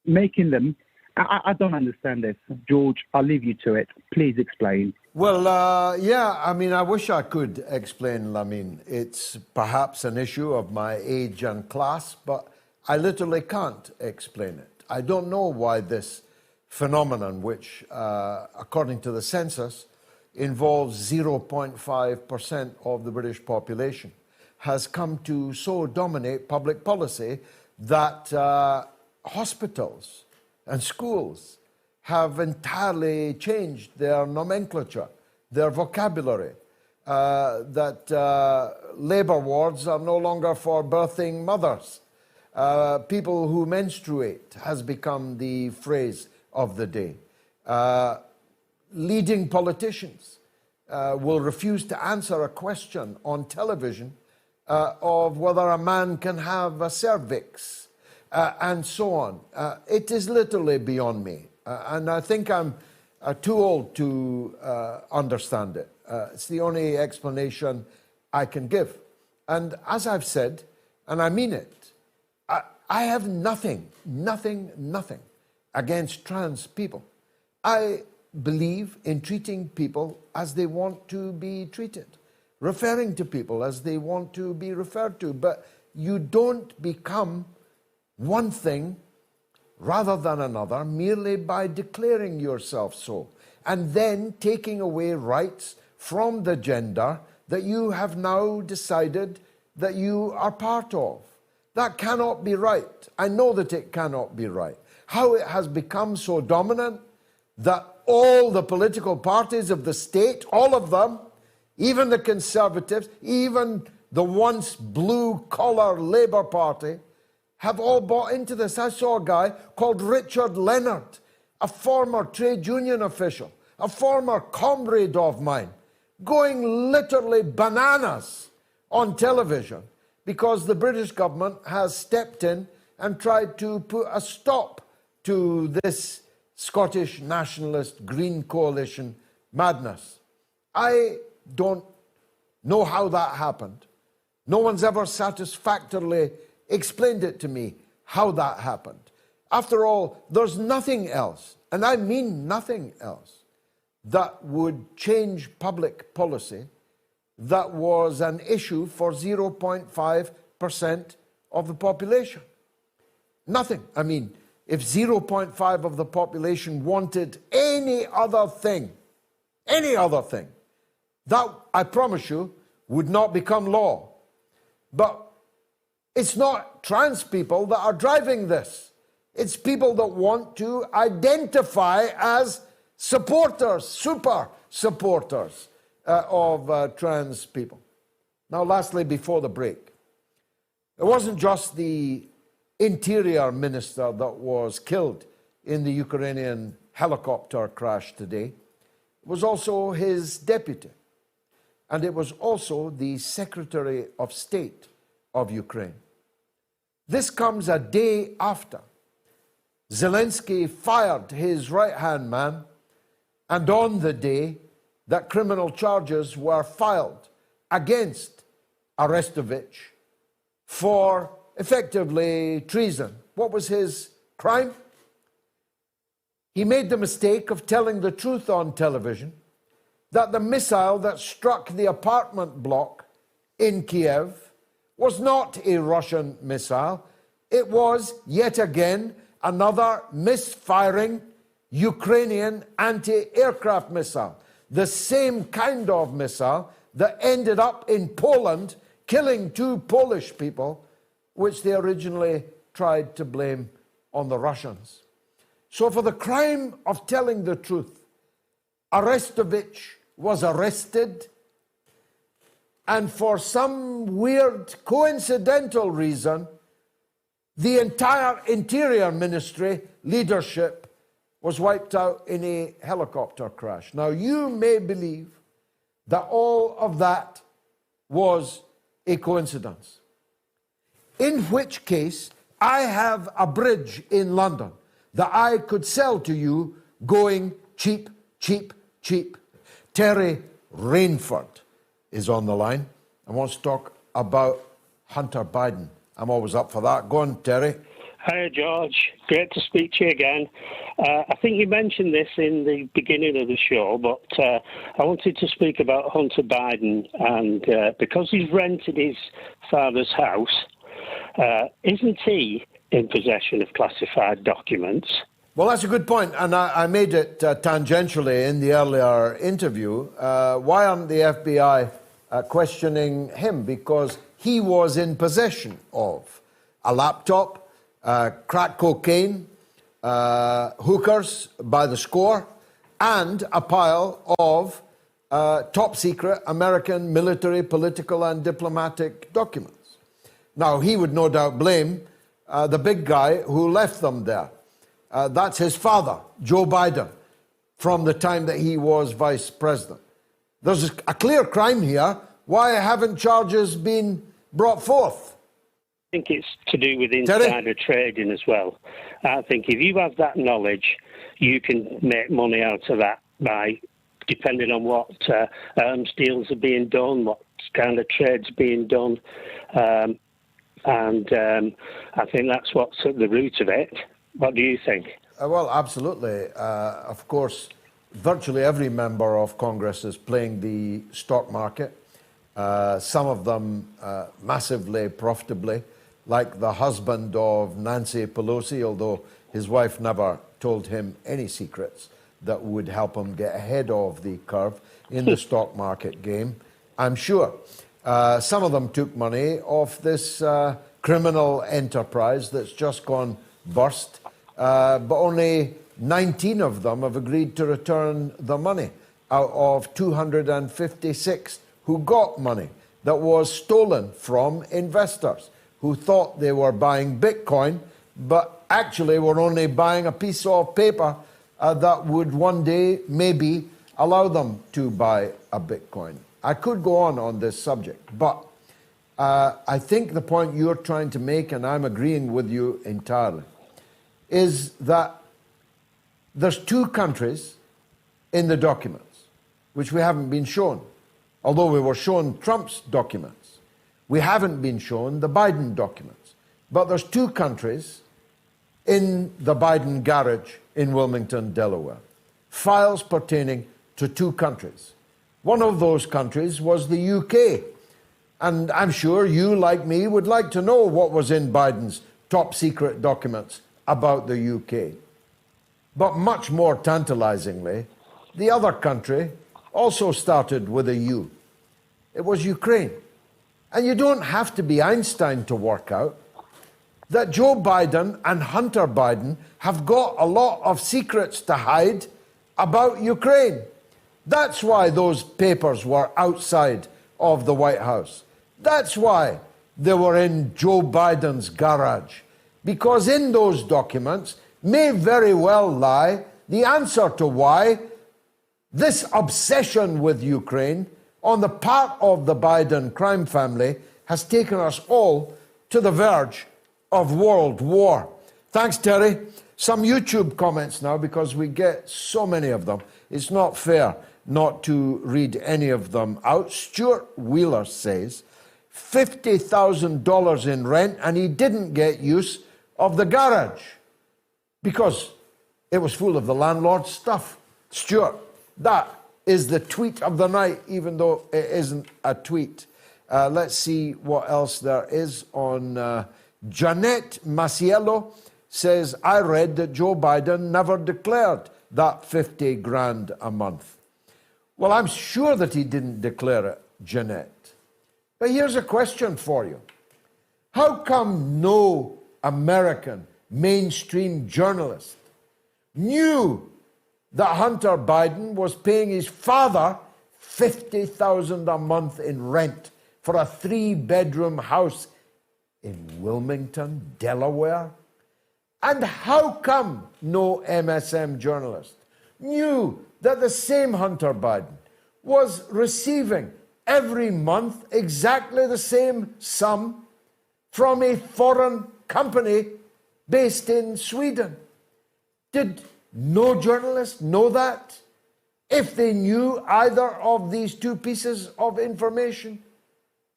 making them. I don't understand this. George, I'll leave you to it. Please explain. Well, yeah, I mean, I wish I could explain, Lamine. It's perhaps an issue of my age and class, but I literally can't explain it. I don't know why this phenomenon, which, according to the census, involves 0.5% of the British population, has come to so dominate public policy that hospitals and schools have entirely changed their nomenclature, their vocabulary, that labour wards are no longer for birthing mothers, People who menstruate has become the phrase of the day. Leading politicians will refuse to answer a question on television of whether a man can have a cervix, and so on. It is literally beyond me, and I think I'm too old to understand it. It's the only explanation I can give. And as I've said, and I mean it, I have nothing against trans people. I believe in treating people as they want to be treated, referring to people as they want to be referred to. But you don't become one thing rather than another merely by declaring yourself so, and then taking away rights from the gender that you have now decided that you are part of. That cannot be right. I know that it cannot be right. How it has become so dominant that all the political parties of the state, all of them, even the Conservatives, even the once blue-collar Labour Party, have all bought into this. I saw a guy called Richard Leonard, a former trade union official, a former comrade of mine, going literally bananas on television because the British government has stepped in and tried to put a stop to this Scottish nationalist Green Coalition madness. I don't know how that happened. No one's ever satisfactorily explained it to me how that happened. After all, there's nothing else, and I mean nothing else, that would change public policy that was an issue for 0.5% of the population. Nothing. I mean, if 0.5 of the population wanted any other thing, that, I promise you, would not become law. But it's not trans people that are driving this. It's people that want to identify as supporters, super supporters of trans people. Now, lastly, before the break, it wasn't just the interior minister that was killed in the Ukrainian helicopter crash today. It was also his deputy. And it was also the Secretary of State of Ukraine. This comes a day after Zelensky fired his right-hand man, and on the day that criminal charges were filed against Arestovich for effectively treason. What was his crime? He made the mistake of telling the truth on television that the missile that struck the apartment block in Kiev was not a Russian missile. It was, yet again, another misfiring Ukrainian anti-aircraft missile. The same kind of missile that ended up in Poland, killing 2 Polish people, which they originally tried to blame on the Russians. So for the crime of telling the truth, Arestovich was arrested, and for some weird coincidental reason, the entire Interior Ministry leadership was wiped out in a helicopter crash. Now, you may believe that all of that was a coincidence, in which case I have a bridge in London that I could sell to you going cheap, cheap, cheap. Terry Rainford is on the line and wants to talk about Hunter Biden. I'm always up for that. Go on, Terry. Hi, George. Great to speak to you again. I think you mentioned this in the beginning of the show, but I wanted to speak about Hunter Biden. And because he's rented his father's house, isn't he in possession of classified documents? Well, that's a good point, and I made it tangentially in the earlier interview. Why aren't the FBI questioning him? Because he was in possession of a laptop, crack cocaine, hookers by the score, and a pile of top secret American military, political, and diplomatic documents. Now, he would no doubt blame the big guy who left them there. That's his father, Joe Biden, from the time that he was vice president. There's a clear crime here. Why haven't charges been brought forth? I think it's to do with insider trading as well. I think if you have that knowledge, you can make money out of that by depending on what arms deals are being done, what kind of trades being done. And I think that's what's at the root of it. What do you think? Well, absolutely. Of course, virtually every member of Congress is playing the stock market. Some of them massively profitably, like the husband of Nancy Pelosi, although his wife never told him any secrets that would help him get ahead of the curve in the stock market game, I'm sure. Some of them took money off this criminal enterprise that's just gone bust, but only 19 of them have agreed to return the money out of 256 who got money that was stolen from investors who thought they were buying Bitcoin, but actually were only buying a piece of paper that would one day maybe allow them to buy a Bitcoin. I could go on this subject, but I think the point you're trying to make, and I'm agreeing with you entirely, is that there's two countries in the documents which we haven't been shown. Although we were shown Trump's documents, we haven't been shown the Biden documents. But there's two countries in the Biden garage in Wilmington, Delaware. Files pertaining to two countries. One of those countries was the UK. And I'm sure you, like me, would like to know what was in Biden's top secret documents about the UK. But much more tantalizingly, the other country also started with a U. It was Ukraine. And you don't have to be Einstein to work out that Joe Biden and Hunter Biden have got a lot of secrets to hide about Ukraine. That's why those papers were outside of the White House. That's why they were in Joe Biden's garage. Because in those documents may very well lie the answer to why this obsession with Ukraine on the part of the Biden crime family has taken us all to the verge of world war. Thanks, Terry. Some YouTube comments now, because we get so many of them. It's not fair not to read any of them out. Stuart Wheeler says $50,000 in rent, and he didn't get use of the garage because it was full of the landlord's stuff. Stuart, that is the tweet of the night, even though it isn't a tweet. Let's see what else there is on... Janet Maciello says, I read that Joe Biden never declared that 50 grand a month. Well, I'm sure that he didn't declare it, Janet. But here's a question for you. How come no American mainstream journalist knew that Hunter Biden was paying his father $50,000 a month in rent for a 3-bedroom house in Wilmington, Delaware? And how come no MSM journalist knew that the same Hunter Biden was receiving every month exactly the same sum from a foreign company based in Sweden? Did no journalist know that? If they knew either of these two pieces of information,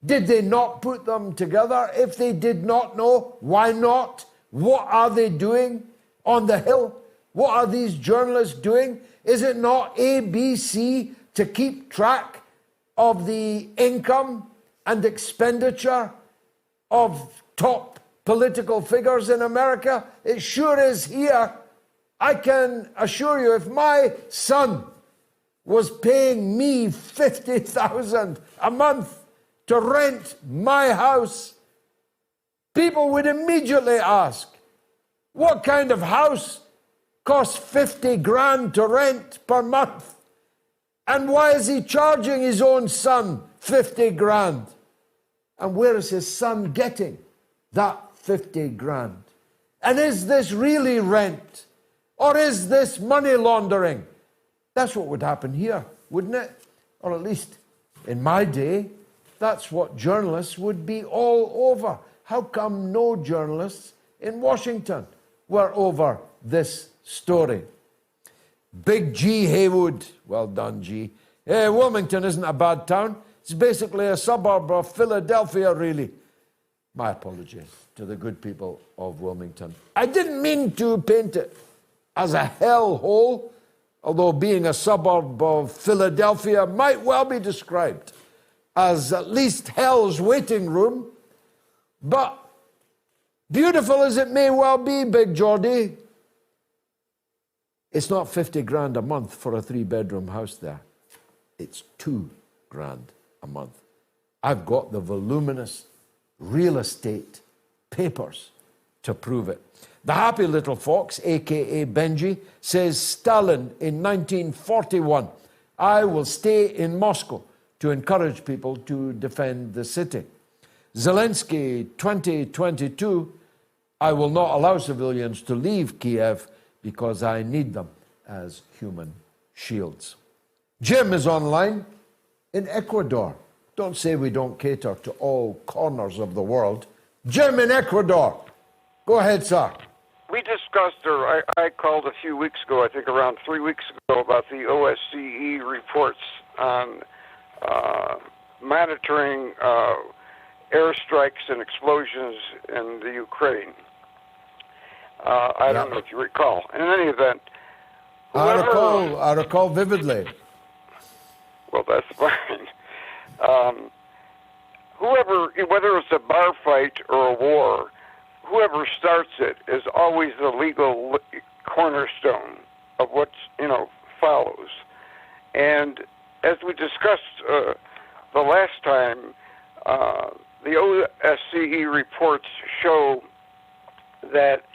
did they not put them together? If they did not know, why not? What are they doing on the Hill? What are these journalists doing? Is it not ABC to keep track of the income and expenditure of top political figures in America? It sure is here. I can assure you, if my son was paying me $50,000 a month to rent my house, people would immediately ask, what kind of house costs 50 grand to rent per month? And why is he charging his own son 50 grand? And where is his son getting that 50 grand. And is this really rent? Or is this money laundering? That's what would happen here, wouldn't it? Or at least in my day, that's what journalists would be all over. How come no journalists in Washington were over this story? Big G Haywood, well done, G. Wilmington isn't a bad town. It's basically a suburb of Philadelphia, really. My apologies to the good people of Wilmington. I didn't mean to paint it as a hellhole, although being a suburb of Philadelphia might well be described as at least hell's waiting room. But beautiful as it may well be, Big Geordie, it's not 50 grand a month for a 3-bedroom house there. It's 2 grand a month. I've got the voluminous real estate papers to prove it. The happy little fox, a.k.a. Benji, says, Stalin in 1941, I will stay in Moscow to encourage people to defend the city. Zelensky, 2022, I will not allow civilians to leave Kiev because I need them as human shields. Jim is online in Ecuador. Don't say we don't cater to all corners of the world. Jim in Ecuador. Go ahead, sir. We discussed, or I called a few weeks ago, I think around 3 weeks ago, about the OSCE reports on monitoring airstrikes and explosions in the Ukraine. I don't know if you recall. In any event, I recall vividly. Well, that's fine. Whoever, whether it's a bar fight or a war, whoever starts it is always the legal cornerstone of what follows. And as we discussed the last time, the OSCE reports show that,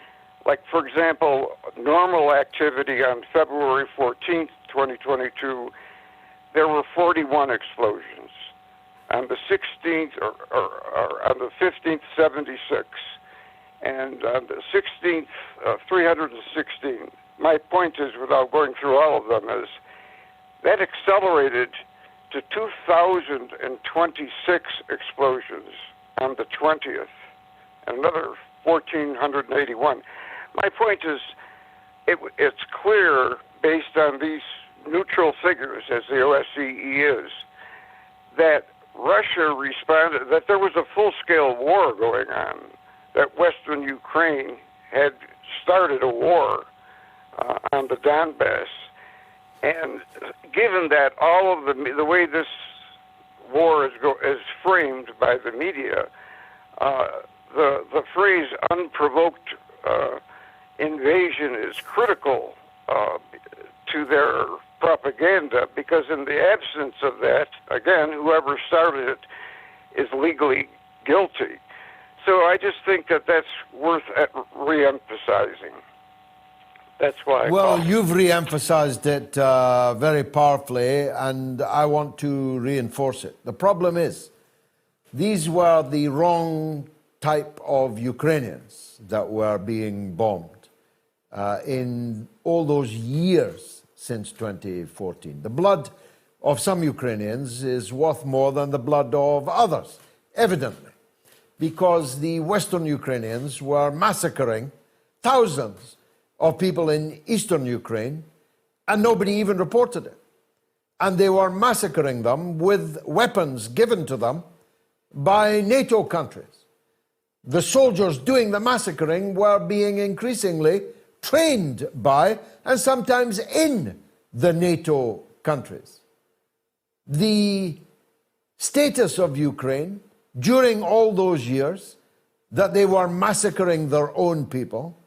like, for example, normal activity on February 14th, 2022, there were 41 explosions. On the 16th, or on the 15th, 76. And on the 16th, 316. My point is, without going through all of them, is that accelerated to 2,026 explosions on the 20th, and another 1,481. My point is, it's clear, based on these neutral figures, as the OSCE is, that Russia responded, that there was a full-scale war going on, that Western Ukraine had started a war on the Donbass. And given that all of the way this war is framed by the media, the phrase unprovoked invasion is critical to their propaganda, because in the absence of that, again, whoever started it is legally guilty. So I just think that that's worth re-emphasizing. That's why. Well, you've re-emphasized it very powerfully, and I want to reinforce it. The problem is, these were the wrong type of Ukrainians that were being bombed in all those years since 2014. The blood of some Ukrainians is worth more than the blood of others, evidently, because the Western Ukrainians were massacring thousands of people in eastern Ukraine, and nobody even reported it. And they were massacring them with weapons given to them by NATO countries. The soldiers doing the massacring were being increasingly trained by, and sometimes in, the NATO countries. The status of Ukraine during all those years that they were massacring their own people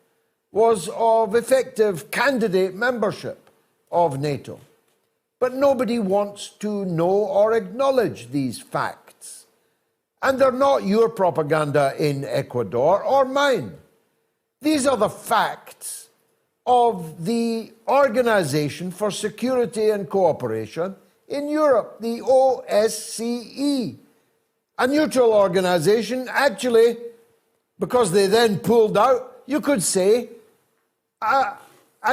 was of effective candidate membership of NATO. But nobody wants to know or acknowledge these facts. And they're not your propaganda in Ecuador or mine. These are the facts of the Organization for Security and Cooperation in Europe, the OSCE. A neutral organization, actually because they then pulled out, you could say, a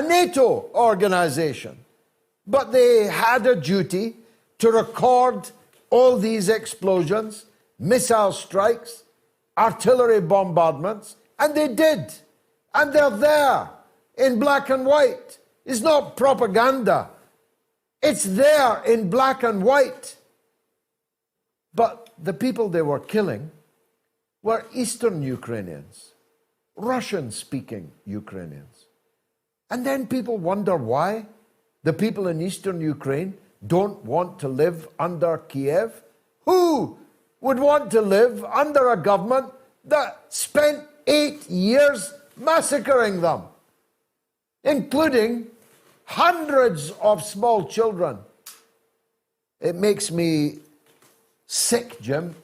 NATO organization. But they had a duty to record all these explosions, missile strikes, artillery bombardments, and they did. And they're there in black and white. It's not propaganda. It's there in black and white. But the people they were killing were Eastern Ukrainians, Russian-speaking Ukrainians. And then people wonder why the people in Eastern Ukraine don't want to live under Kiev. Who would want to live under a government that spent 8 years massacring them, including hundreds of small children? It makes me sick, Jim,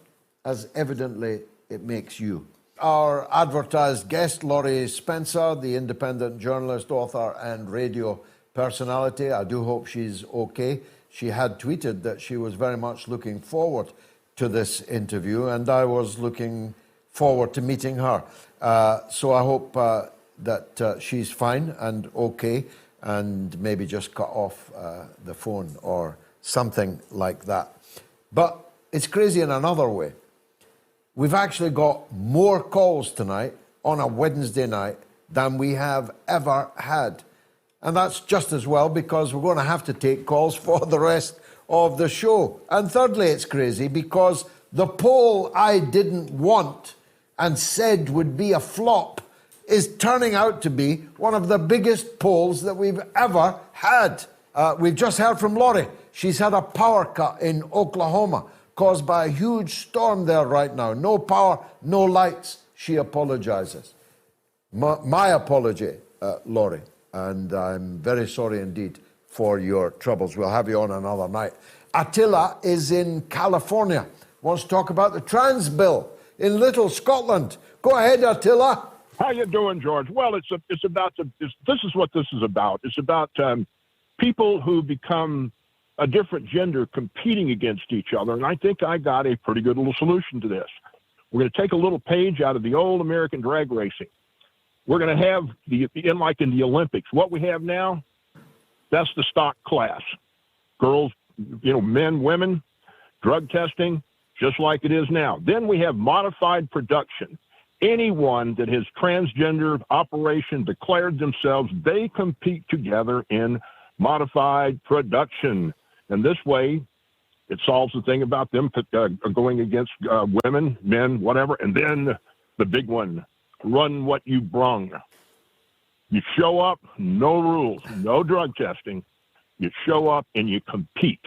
as evidently it makes you. Our advertised guest, Laurie Spencer, the independent journalist, author, and radio personality. I do hope she's okay. She had tweeted that she was very much looking forward to this interview, and I was looking forward to meeting her. So I hope that she's fine and okay, and maybe just cut off the phone or something like that. But it's crazy in another way. We've actually got more calls tonight on a Wednesday night than we have ever had. And that's just as well, because we're going to have to take calls for the rest of the show. And thirdly, it's crazy because the poll I didn't want and said would be a flop is turning out to be one of the biggest polls that we've ever had. We've just heard from Laurie. She's had a power cut in Oklahoma caused by a huge storm there right now. No power, no lights. She apologizes. My apology, Laurie. And I'm very sorry indeed for your troubles. We'll have you on another night. Attila is in California. Wants to talk about the trans bill in Little Scotland. Go ahead, Attila. How you doing, George? Well, this is what this is about. It's about people who become a different gender competing against each other, and I think I got a pretty good little solution to this. We're going to take a little page out of the old American drag racing. We're going to have like in the Olympics, what we have now, that's the stock class. Girls, men, women, drug testing, just like it is now. Then we have modified production. Anyone that has transgender operation declared themselves, they compete together in modified production. And this way, it solves the thing about them going against women, men, whatever. And then the big one, run what you brung. You show up, no rules, no drug testing. You show up and you compete.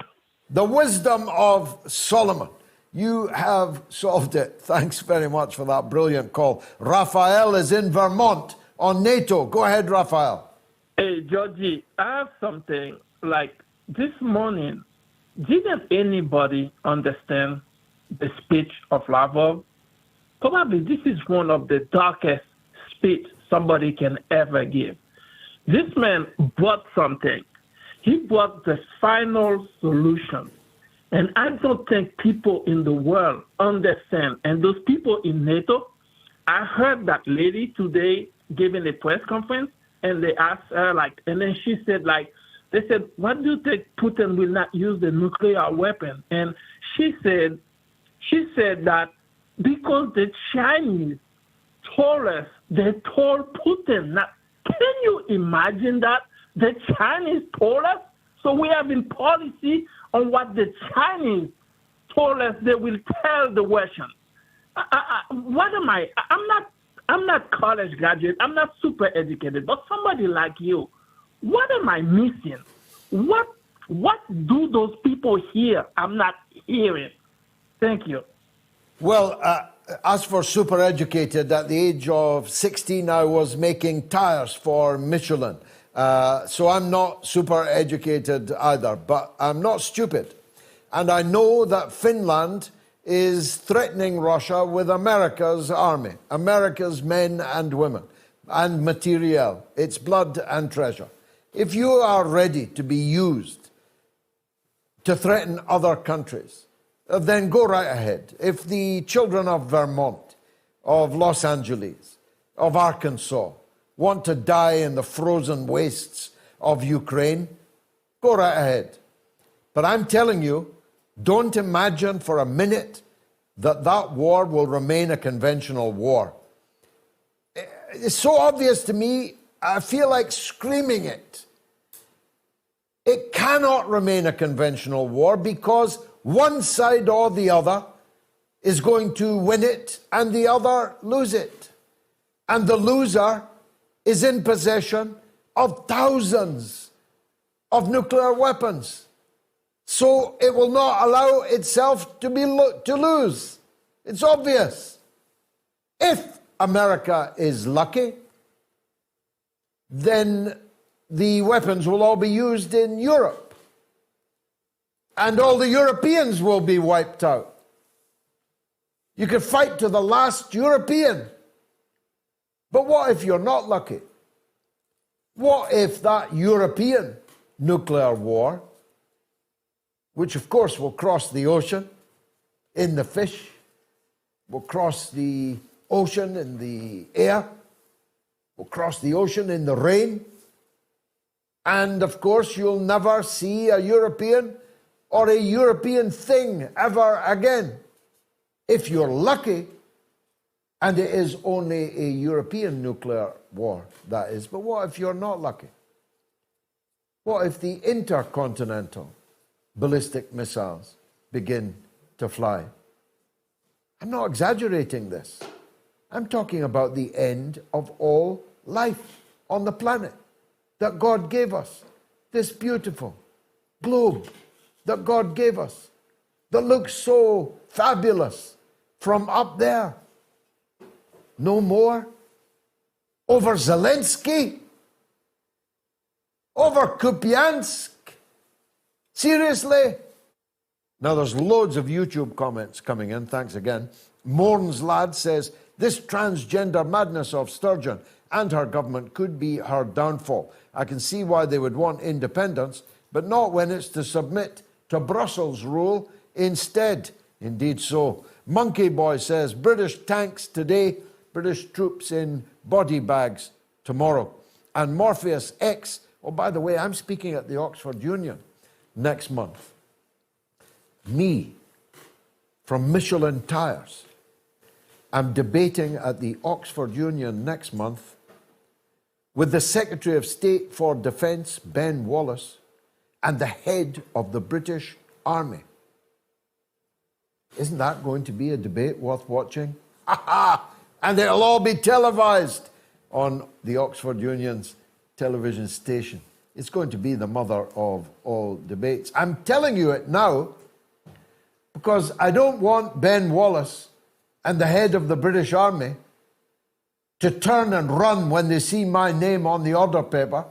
The wisdom of Solomon. You have solved it. Thanks very much for that brilliant call. Raphael is in Vermont on NATO. Go ahead, Raphael. Hey, Georgie, I have something. Like this morning, didn't anybody understand the speech of Lavrov? Probably this is one of the darkest speech somebody can ever give. This man brought something. He brought the final solution. And I don't think people in the world understand. And those people in NATO, I heard that lady today giving a press conference, and they asked her, and then she said, they said, what do you think Putin will not use the nuclear weapon? And she said that because the Chinese told us, they told Putin. Now, can you imagine that? The Chinese told us? So we have in policy on what the Chinese told us they will tell the Russians. What am I? I'm not college graduate. I'm not super educated. But somebody like you, what am I missing? What do those people hear I'm not hearing? Thank you. Well, as for super educated, at the age of 16, I was making tires for Michelin. So I'm not super educated either, but I'm not stupid. And I know that Finland is threatening Russia with America's army, America's men and women, and materiel, its blood and treasure. If you are ready to be used to threaten other countries, then go right ahead. If the children of Vermont of Los Angeles, of Arkansas, want to die in the frozen wastes of Ukraine, go right ahead. But I'm telling you, don't imagine for a minute that that war will remain a conventional war. It's so obvious to me, I feel like screaming it. It cannot remain a conventional war because one side or the other is going to win it and the other lose it. And the loser is in possession of thousands of nuclear weapons. So it will not allow itself to lose. It's obvious. If America is lucky, then the weapons will all be used in Europe. And all the Europeans will be wiped out. You could fight to the last European. But what if you're not lucky? What if that European nuclear war, which of course will cross the ocean in the fish, will cross the ocean in the air, will cross the ocean in the rain, and of course you'll never see a European or a European thing ever again. If you're lucky, and it is only a European nuclear war, that is. But what if you're not lucky? What if the intercontinental ballistic missiles begin to fly? I'm not exaggerating this. I'm talking about the end of all life on the planet that God gave us. This beautiful globe that God gave us that looks so fabulous from up there. No more. Over Zelensky? Over Kupiansk? Seriously? Now there's loads of YouTube comments coming in. Thanks again. Morns Lad says, this transgender madness of Sturgeon and her government could be her downfall. I can see why they would want independence, but not when it's to submit to Brussels rule instead. Indeed so. Monkey Boy says, British tanks today, British troops in body bags tomorrow. And Morpheus X, oh, by the way, I'm speaking at the Oxford Union next month. Me, from Michelin Tires, I'm debating at the Oxford Union next month with the Secretary of State for Defence, Ben Wallace, and the head of the British Army. Isn't that going to be a debate worth watching? And it'll all be televised on the Oxford Union's television station. It's going to be the mother of all debates. I'm telling you it now because I don't want Ben Wallace and the head of the British Army to turn and run when they see my name on the order paper.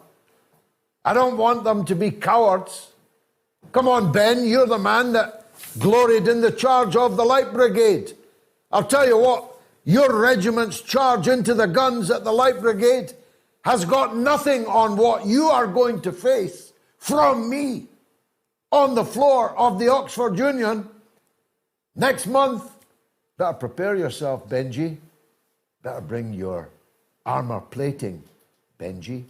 I don't want them to be cowards. Come on, Ben, you're the man that gloried in the charge of the Light Brigade. I'll tell you what, your regiment's charge into the guns at the Light Brigade has got nothing on what you are going to face from me on the floor of the Oxford Union next month. Better prepare yourself, Benji. Better bring your armor plating, Benji.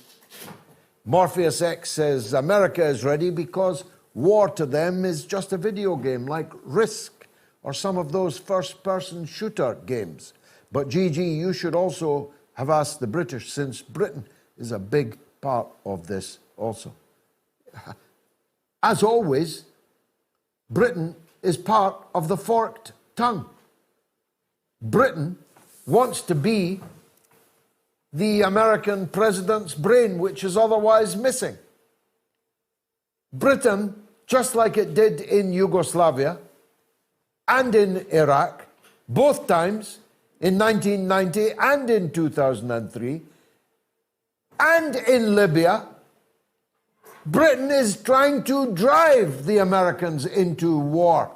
Morpheus X says America is ready because war to them is just a video game like Risk or some of those first-person shooter games. But GG, you should also have asked the British, since Britain is a big part of this also. As always, Britain is part of the forked tongue. Britain wants to be the American president's brain, which is otherwise missing. Britain, just like it did in Yugoslavia and in Iraq, both times, in 1990 and in 2003, and in Libya, Britain is trying to drive the Americans into war.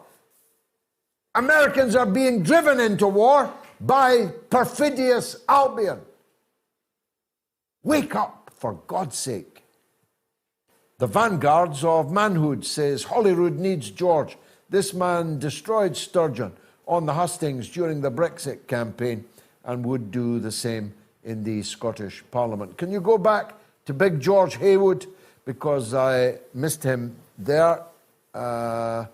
Americans are being driven into war by perfidious Albion. Wake up, for God's sake. The vanguards of manhood says Holyrood needs George. This man destroyed Sturgeon on the hustings during the Brexit campaign, and would do the same in the Scottish Parliament. Can you go back to Big George Haywood, because I missed him there. The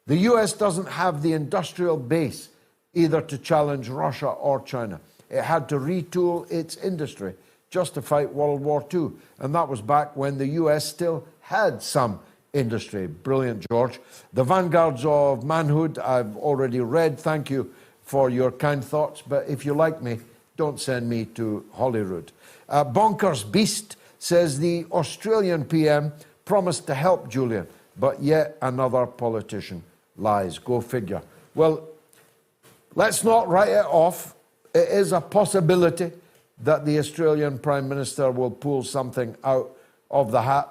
US doesn't have the industrial base either to challenge Russia or China. It had to retool its industry just to fight World War II. And that was back when the US still had some industry. Brilliant, George. The Vanguards of Manhood, I've already read. Thank you for your kind thoughts. But if you like me, don't send me to Holyrood. Bonkers Beast says the Australian PM promised to help Julian, but yet another politician lies. Go figure. Well, let's not write it off. It is a possibility that the Australian Prime Minister will pull something out of the hat,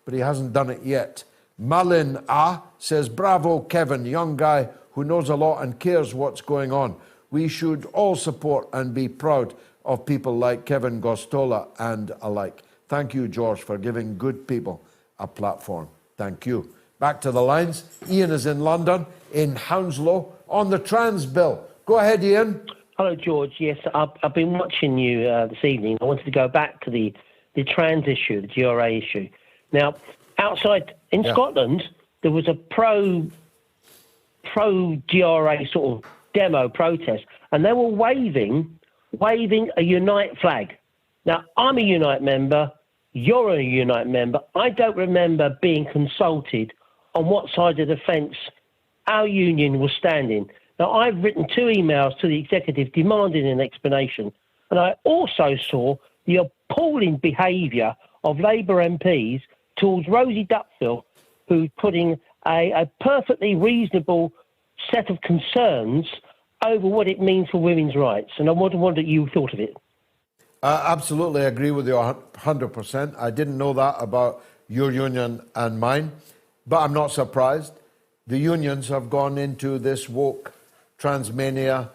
but he hasn't done it yet. Malin A says, bravo, Kevin, young guy who knows a lot and cares what's going on. We should all support and be proud of people like Kevin Gosztola and alike. Thank you, George, for giving good people a platform. Thank you. Back to the lines. Ian is in London, in Hounslow, on the trans bill. Go ahead, Ian. Hello, George. Yes, I've been watching you this evening. I wanted to go back to the trans issue, the GRA issue. Now, outside in Scotland, there was a pro-GRA sort of demo protest, and they were waving a Unite flag. Now, I'm a Unite member. You're a Unite member. I don't remember being consulted on what side of the fence our union was standing. Now, I've written 2 emails to the executive demanding an explanation, and I also saw the appalling behaviour of Labour MPs towards Rosie Duckfield, who's putting a perfectly reasonable set of concerns over what it means for women's rights. And I wonder what you thought of it. Absolutely agree with you 100%. I didn't know that about your union and mine, but I'm not surprised. The unions have gone into this woke transmania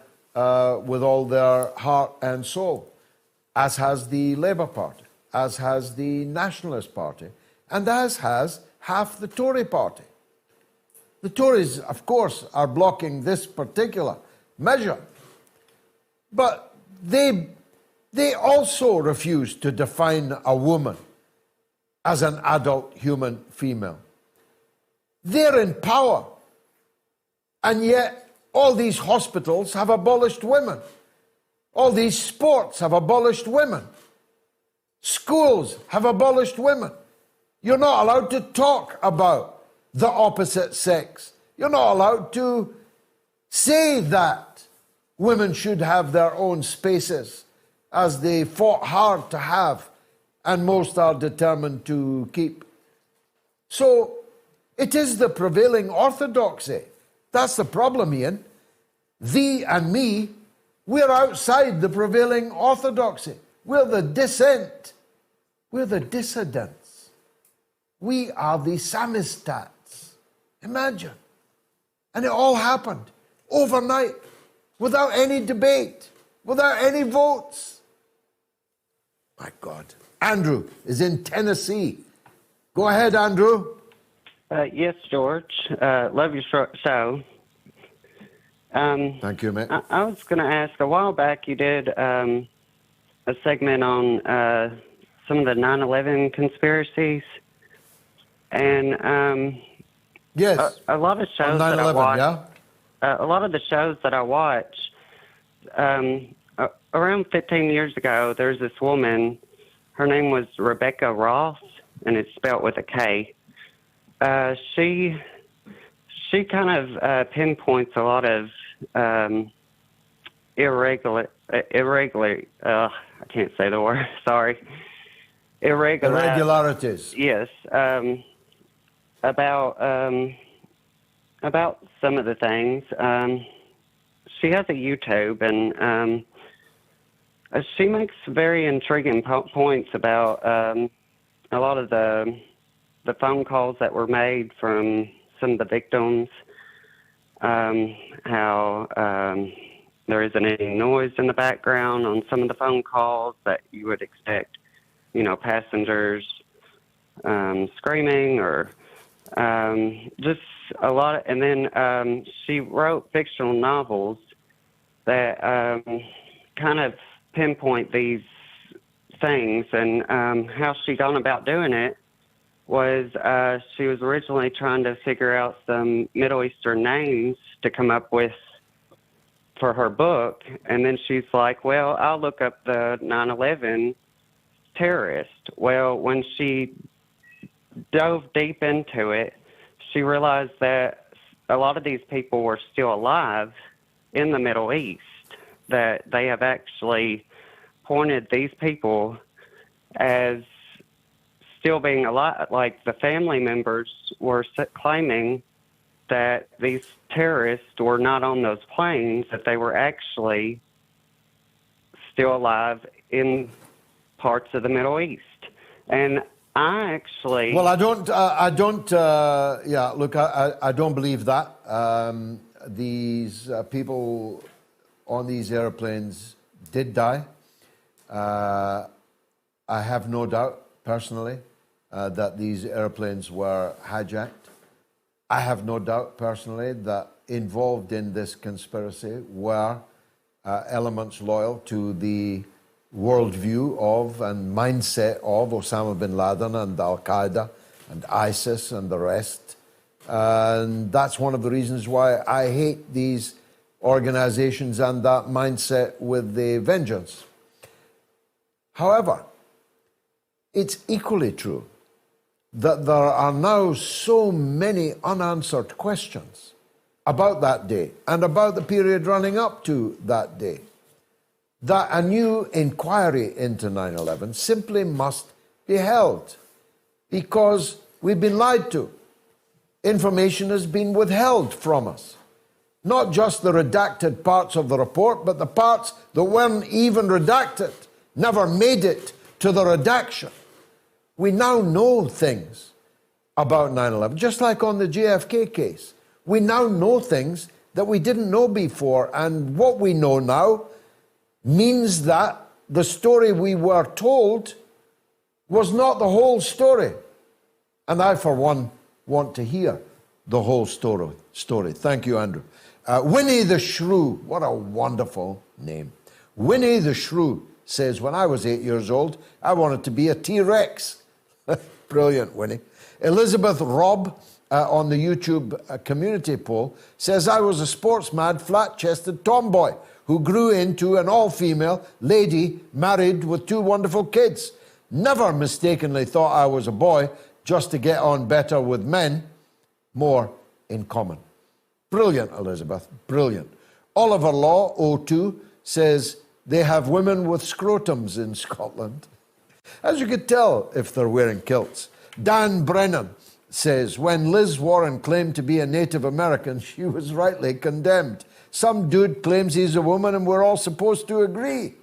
with all their heart and soul, as has the Labour Party, as has the Nationalist Party, and as has half the Tory Party. The Tories, of course, are blocking this particular measure, but they also refuse to define a woman as an adult human female. They're in power, and yet all these hospitals have abolished women. All these sports have abolished women. Schools have abolished women. You're not allowed to talk about the opposite sex. You're not allowed to say that women should have their own spaces, as they fought hard to have, and most are determined to keep. So it is the prevailing orthodoxy. That's the problem, Ian. Thee and me, we're outside the prevailing orthodoxy. We're the dissent. We're the dissidents. We are the samistats. Imagine. And it all happened overnight, without any debate, without any votes. My God. Andrew is in Tennessee. Go ahead, Andrew. Yes, George. Love your show. Thank you, mate. I was going to ask, a while back you did a segment on some of the 9/11 conspiracies. And yes, a lot of shows that I watch, a lot of the shows that I watch, around 15 years ago, there's this woman, her name was Rebecca Ross, and it's spelled with a K. She kind of pinpoints a lot of I can't say the word, sorry. Irregularities. Yes. About some of the things. She has a YouTube, and she makes very intriguing points about a lot of the phone calls that were made from some of the victims, how there isn't any noise in the background on some of the phone calls that you would expect, passengers screaming or just a lot and then she wrote fictional novels that kind of pinpoint these things, and how she gone about doing it was she was originally trying to figure out some Middle Eastern names to come up with for her book, and then she's like, well, I'll look up the 9/11 terrorist. Well, when she dove deep into it, she realized that a lot of these people were still alive in the Middle East, that they have actually pointed these people as still being alive. Like the family members were claiming that these terrorists were not on those planes, that they were actually still alive in parts of the Middle East. And I actually... Well, I don't believe that. These people on these airplanes did die. I have no doubt, personally, that these airplanes were hijacked. I have no doubt, personally, that involved in this conspiracy were elements loyal to the worldview of and mindset of Osama bin Laden and Al-Qaeda and ISIS and the rest. And that's one of the reasons why I hate these organizations and that mindset with the vengeance. However, it's equally true that there are now so many unanswered questions about that day and about the period running up to that day, that a new inquiry into 9/11 simply must be held, because we've been lied to. Information has been withheld from us. Not just the redacted parts of the report, but the parts that weren't even redacted, never made it to the redaction. We now know things about 9/11, just like on the JFK case. We now know things that we didn't know before, and what we know now means that the story we were told was not the whole story. And I, for one, want to hear the whole story. Thank you, Andrew. Winnie the Shrew, what a wonderful name. Winnie the Shrew says, when I was 8 years old, I wanted to be a T-Rex. Brilliant, Winnie. Elizabeth Robb on the YouTube community poll says, I was a sports-mad, flat-chested tomboy who grew into an all-female lady married with 2 wonderful kids. Never mistakenly thought I was a boy just to get on better with men. More in common. Brilliant, Elizabeth, brilliant. Oliver Law, 02, says they have women with scrotums in Scotland. As you could tell if they're wearing kilts. Dan Brennan says, when Liz Warren claimed to be a Native American, she was rightly condemned. Some dude claims he's a woman and we're all supposed to agree.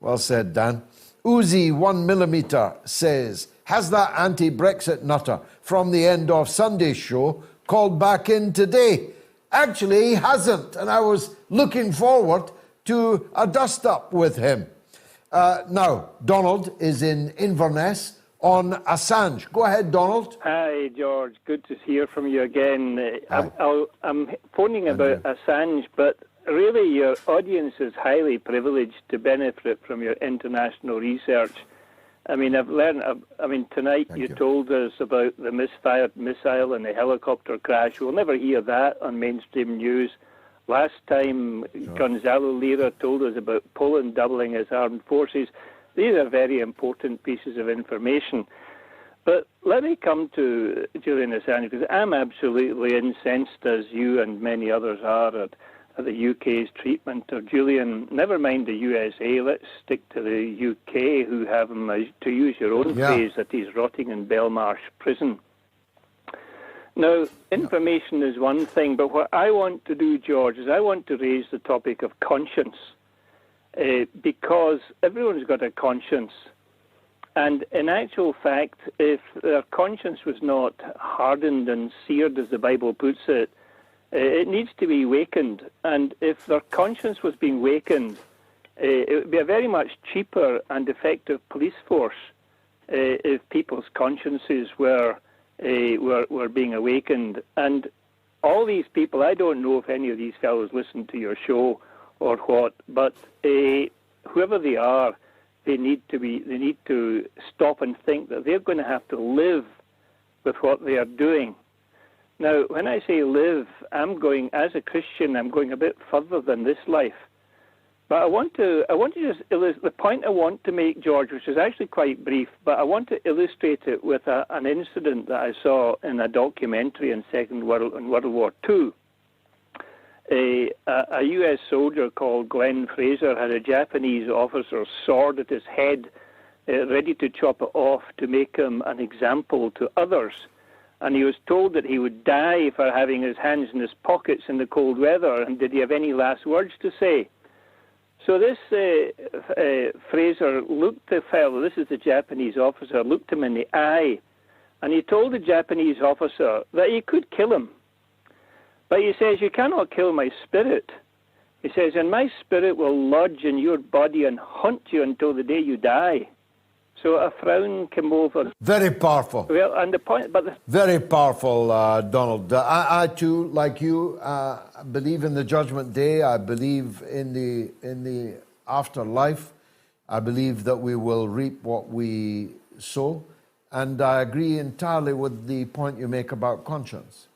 Well said, Dan. Uzi 1mm says, has that anti-Brexit nutter from the End of Sunday show called back in today? Actually, he hasn't, and I was looking forward to a dust-up with him. Now, Donald is in Inverness on Assange. Go ahead, Donald. Hi, George. Good to hear from you again. I'm phoning about Assange, but really your audience is highly privileged to benefit from your international research. I mean, I've learned, tonight you told us about the misfired missile and the helicopter crash. We'll never hear that on mainstream news. Last time, Gonzalo Lira told us about Poland doubling its armed forces. These are very important pieces of information. But let me come to Julian Assange, because I'm absolutely incensed, as you and many others are, at the UK's treatment of Julian. Never mind the USA, let's stick to the UK, who have him, to use your own phrase, that he's rotting in Belmarsh prison. Now, information is one thing, but what I want to do, George, is I want to raise the topic of conscience, because everyone's got a conscience. And in actual fact, if their conscience was not hardened and seared, as the Bible puts it, it needs to be wakened. And if their conscience was being wakened, it would be a very much cheaper and effective police force if people's consciences were being awakened. And all these people, I don't know if any of these fellows listen to your show or what, but whoever they are, they need to stop and think that they're going to have to live with what they are doing. Now, when I say live, as a Christian, I'm going a bit further than this life. But I want to just illustrate the point I want to make, George, which is actually quite brief, but I want to illustrate it with an incident that I saw in a documentary in World War II. A U.S. soldier called Glenn Fraser had a Japanese officer's sword at his head, ready to chop it off to make him an example to others. And he was told that he would die for having his hands in his pockets in the cold weather, and did he have any last words to say? So this Fraser looked the fellow, this is the Japanese officer, looked him in the eye, and he told the Japanese officer that he could kill him. But he says, you cannot kill my spirit. He says, and my spirit will lodge in your body and haunt you until the day you die. So a frown came over. Very powerful. Well, and the point, but very powerful, Donald. I too, like you, believe in the judgment day. I believe in the afterlife. I believe that we will reap what we sow, and I agree entirely with the point you make about conscience.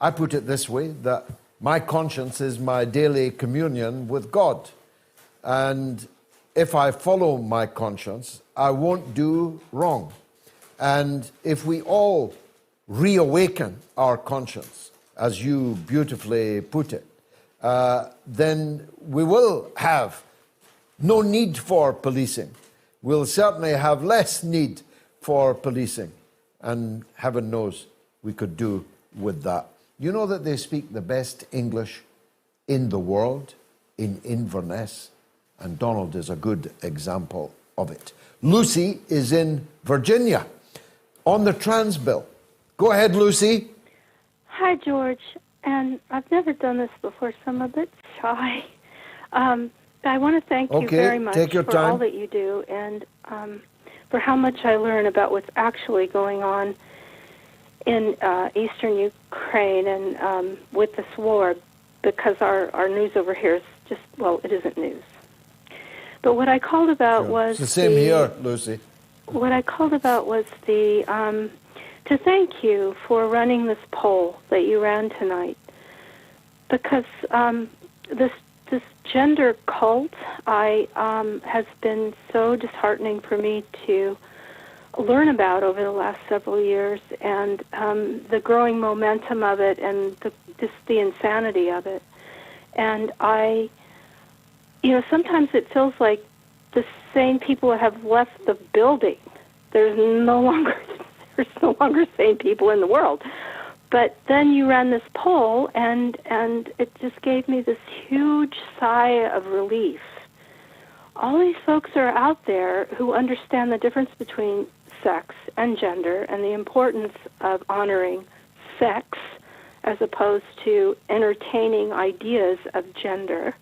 I put it this way: that my conscience is my daily communion with God, and if I follow my conscience, I won't do wrong. And if we all reawaken our conscience, as you beautifully put it, then we will have no need for policing. We'll certainly have less need for policing. And heaven knows we could do with that. You know that they speak the best English in the world, in Inverness? And Donald is a good example of it. Lucy is in Virginia on the trans bill. Go ahead, Lucy. Hi, George. And I've never done this before, so I'm a bit shy. I want to thank you very much for all that you do and for how much I learn about what's actually going on in eastern Ukraine and with this war, because our news over here is just, well, it isn't news. But what I called about was it's the same here, Lucy. What I called about was to thank you for running this poll that you ran tonight, because this gender cult has been so disheartening for me to learn about over the last several years, and the growing momentum of it, and the insanity of it, and sometimes it feels like the sane people have left the building. There's no longer sane people in the world. But then you ran this poll, and it just gave me this huge sigh of relief. All these folks are out there who understand the difference between sex and gender and the importance of honoring sex as opposed to entertaining ideas of gender.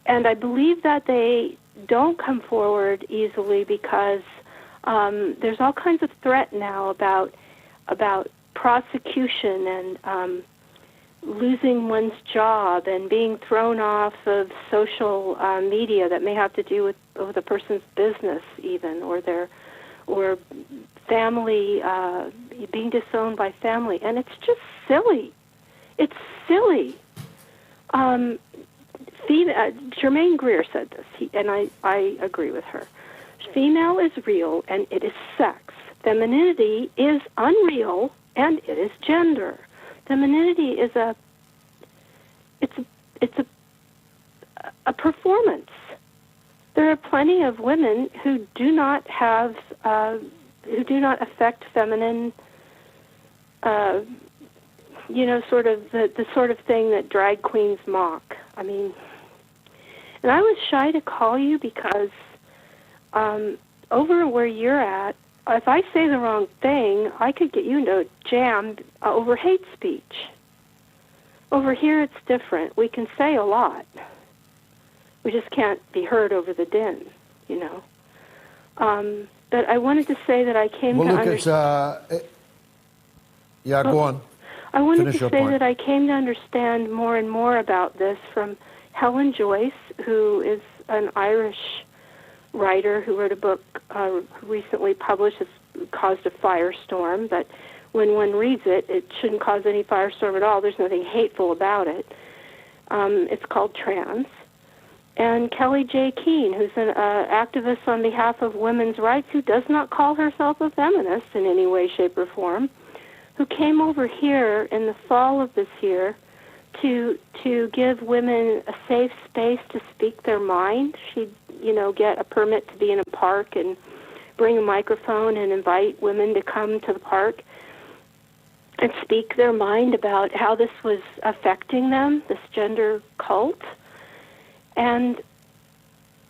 And I believe that they don't come forward easily because there's all kinds of threat now about prosecution and losing one's job and being thrown off of social media that may have to do with a person's business even, or family, being disowned by family. And it's just silly. It's silly. Germaine Greer said this, and I agree with her. Female is real, and it is sex. Femininity is unreal, and it is gender. Femininity is a performance. There are plenty of women who do not affect feminine, sort of the sort of thing that drag queens mock. I mean, and I was shy to call you because over where you're at, if I say the wrong thing, I could get you into a jam over hate speech. Over here, it's different. We can say a lot. We just can't be heard over the din, But I wanted to say that I came to understand... go on. I wanted to say that I came to understand more and more about this from Helen Joyce, who is an Irish writer who wrote a book recently published. It's caused a firestorm, but when one reads it, it shouldn't cause any firestorm at all. There's nothing hateful about it. It's called Trans. And Kelly J. Keene, who's an activist on behalf of women's rights, who does not call herself a feminist in any way, shape, or form, who came over here in the fall of this year to give women a safe space to speak their mind. She'd, get a permit to be in a park and bring a microphone and invite women to come to the park and speak their mind about how this was affecting them, this gender cult. And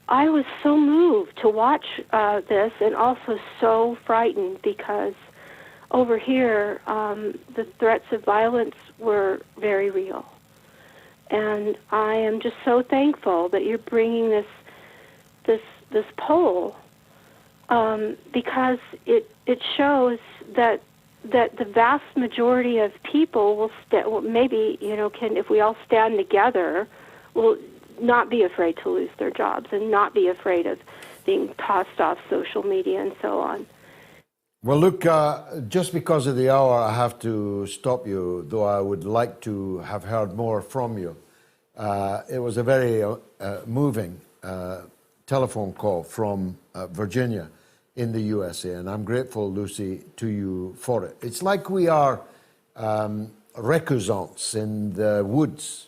I was so moved to watch this, and also so frightened, because over here the threats of violence were very real. And I am just so thankful that you're bringing this poll, because it shows that the vast majority of people will if we all stand together, will not be afraid to lose their jobs and not be afraid of being tossed off social media and so on. Well, look, just because of the hour, I have to stop you, though I would like to have heard more from you. It was a very moving telephone call from Virginia in the USA, and I'm grateful, Lucy, to you for it. It's like we are recusants in the woods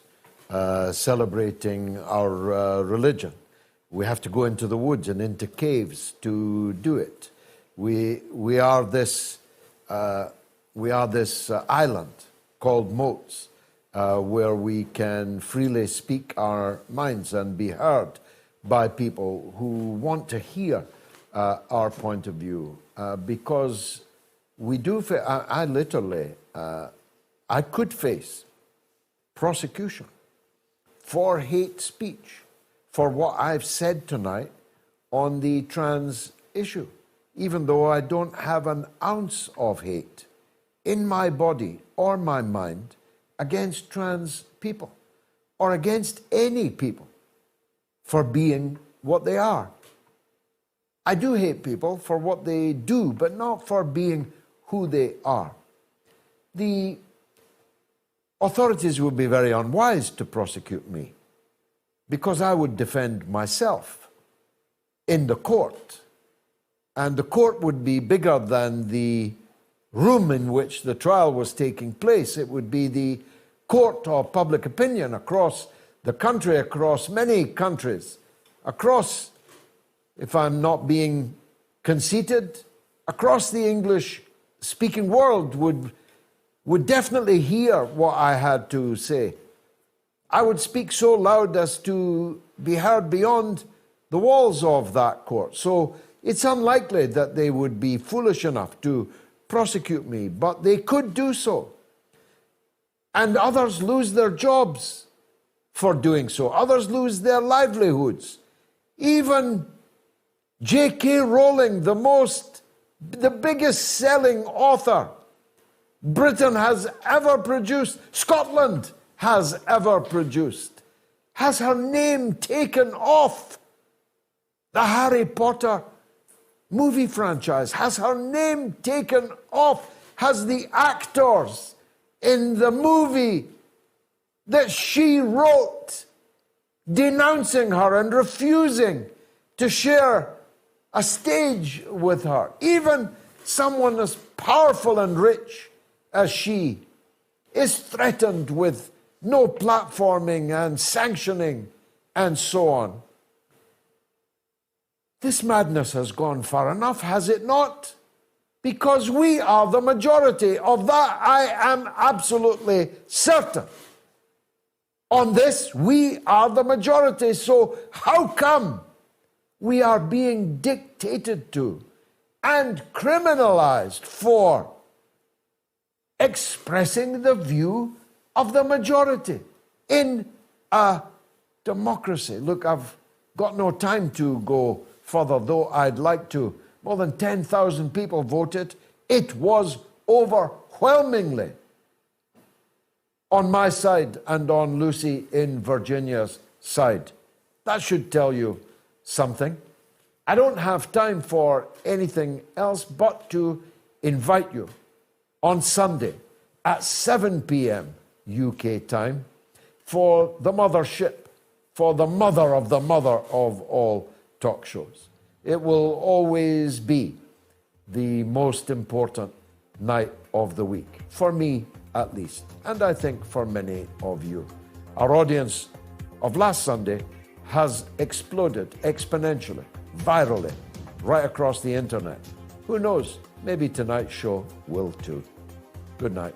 celebrating our religion. We have to go into the woods and into caves to do it. We are this island called moats, where we can freely speak our minds and be heard by people who want to hear our point of view, because we do. I literally, I could face prosecution for hate speech for what I've said tonight on the trans issue, even though I don't have an ounce of hate in my body or my mind against trans people or against any people for being what they are. I do hate people for what they do, but not for being who they are. The authorities would be very unwise to prosecute me, because I would defend myself in the court. And the court would be bigger than the room in which the trial was taking place. It would be the court of public opinion across the country, across many countries, across, if I'm not being conceited, across the English-speaking world would definitely hear what I had to say. I would speak so loud as to be heard beyond the walls of that court. So it's unlikely that they would be foolish enough to prosecute me, but they could do so. And others lose their jobs for doing so. Others lose their livelihoods. Even J.K. Rowling, the biggest selling author Britain has ever produced, Scotland has ever produced, has her name taken off the Harry Potter movie franchise, has her name taken off, has the actors in the movie that she wrote denouncing her and refusing to share a stage with her. Even someone as powerful and rich as she is threatened with no platforming and sanctioning and so on. This madness has gone far enough, has it not? Because we are the majority. Of that, I am absolutely certain. On this, we are the majority. So how come we are being dictated to and criminalized for expressing the view of the majority in a democracy? Look, I've got no time to go further, though I'd like to. More than 10,000 people voted. It was overwhelmingly on my side and on Lucy in Virginia's side. That should tell you something. I don't have time for anything else but to invite you on Sunday at 7 p.m. UK time for the mothership, for the mother of all talk shows. It will always be the most important night of the week, for me at least, and I think for many of you. Our audience of last Sunday has exploded exponentially, virally, right across the internet. Who knows, maybe tonight's show will too. Good night.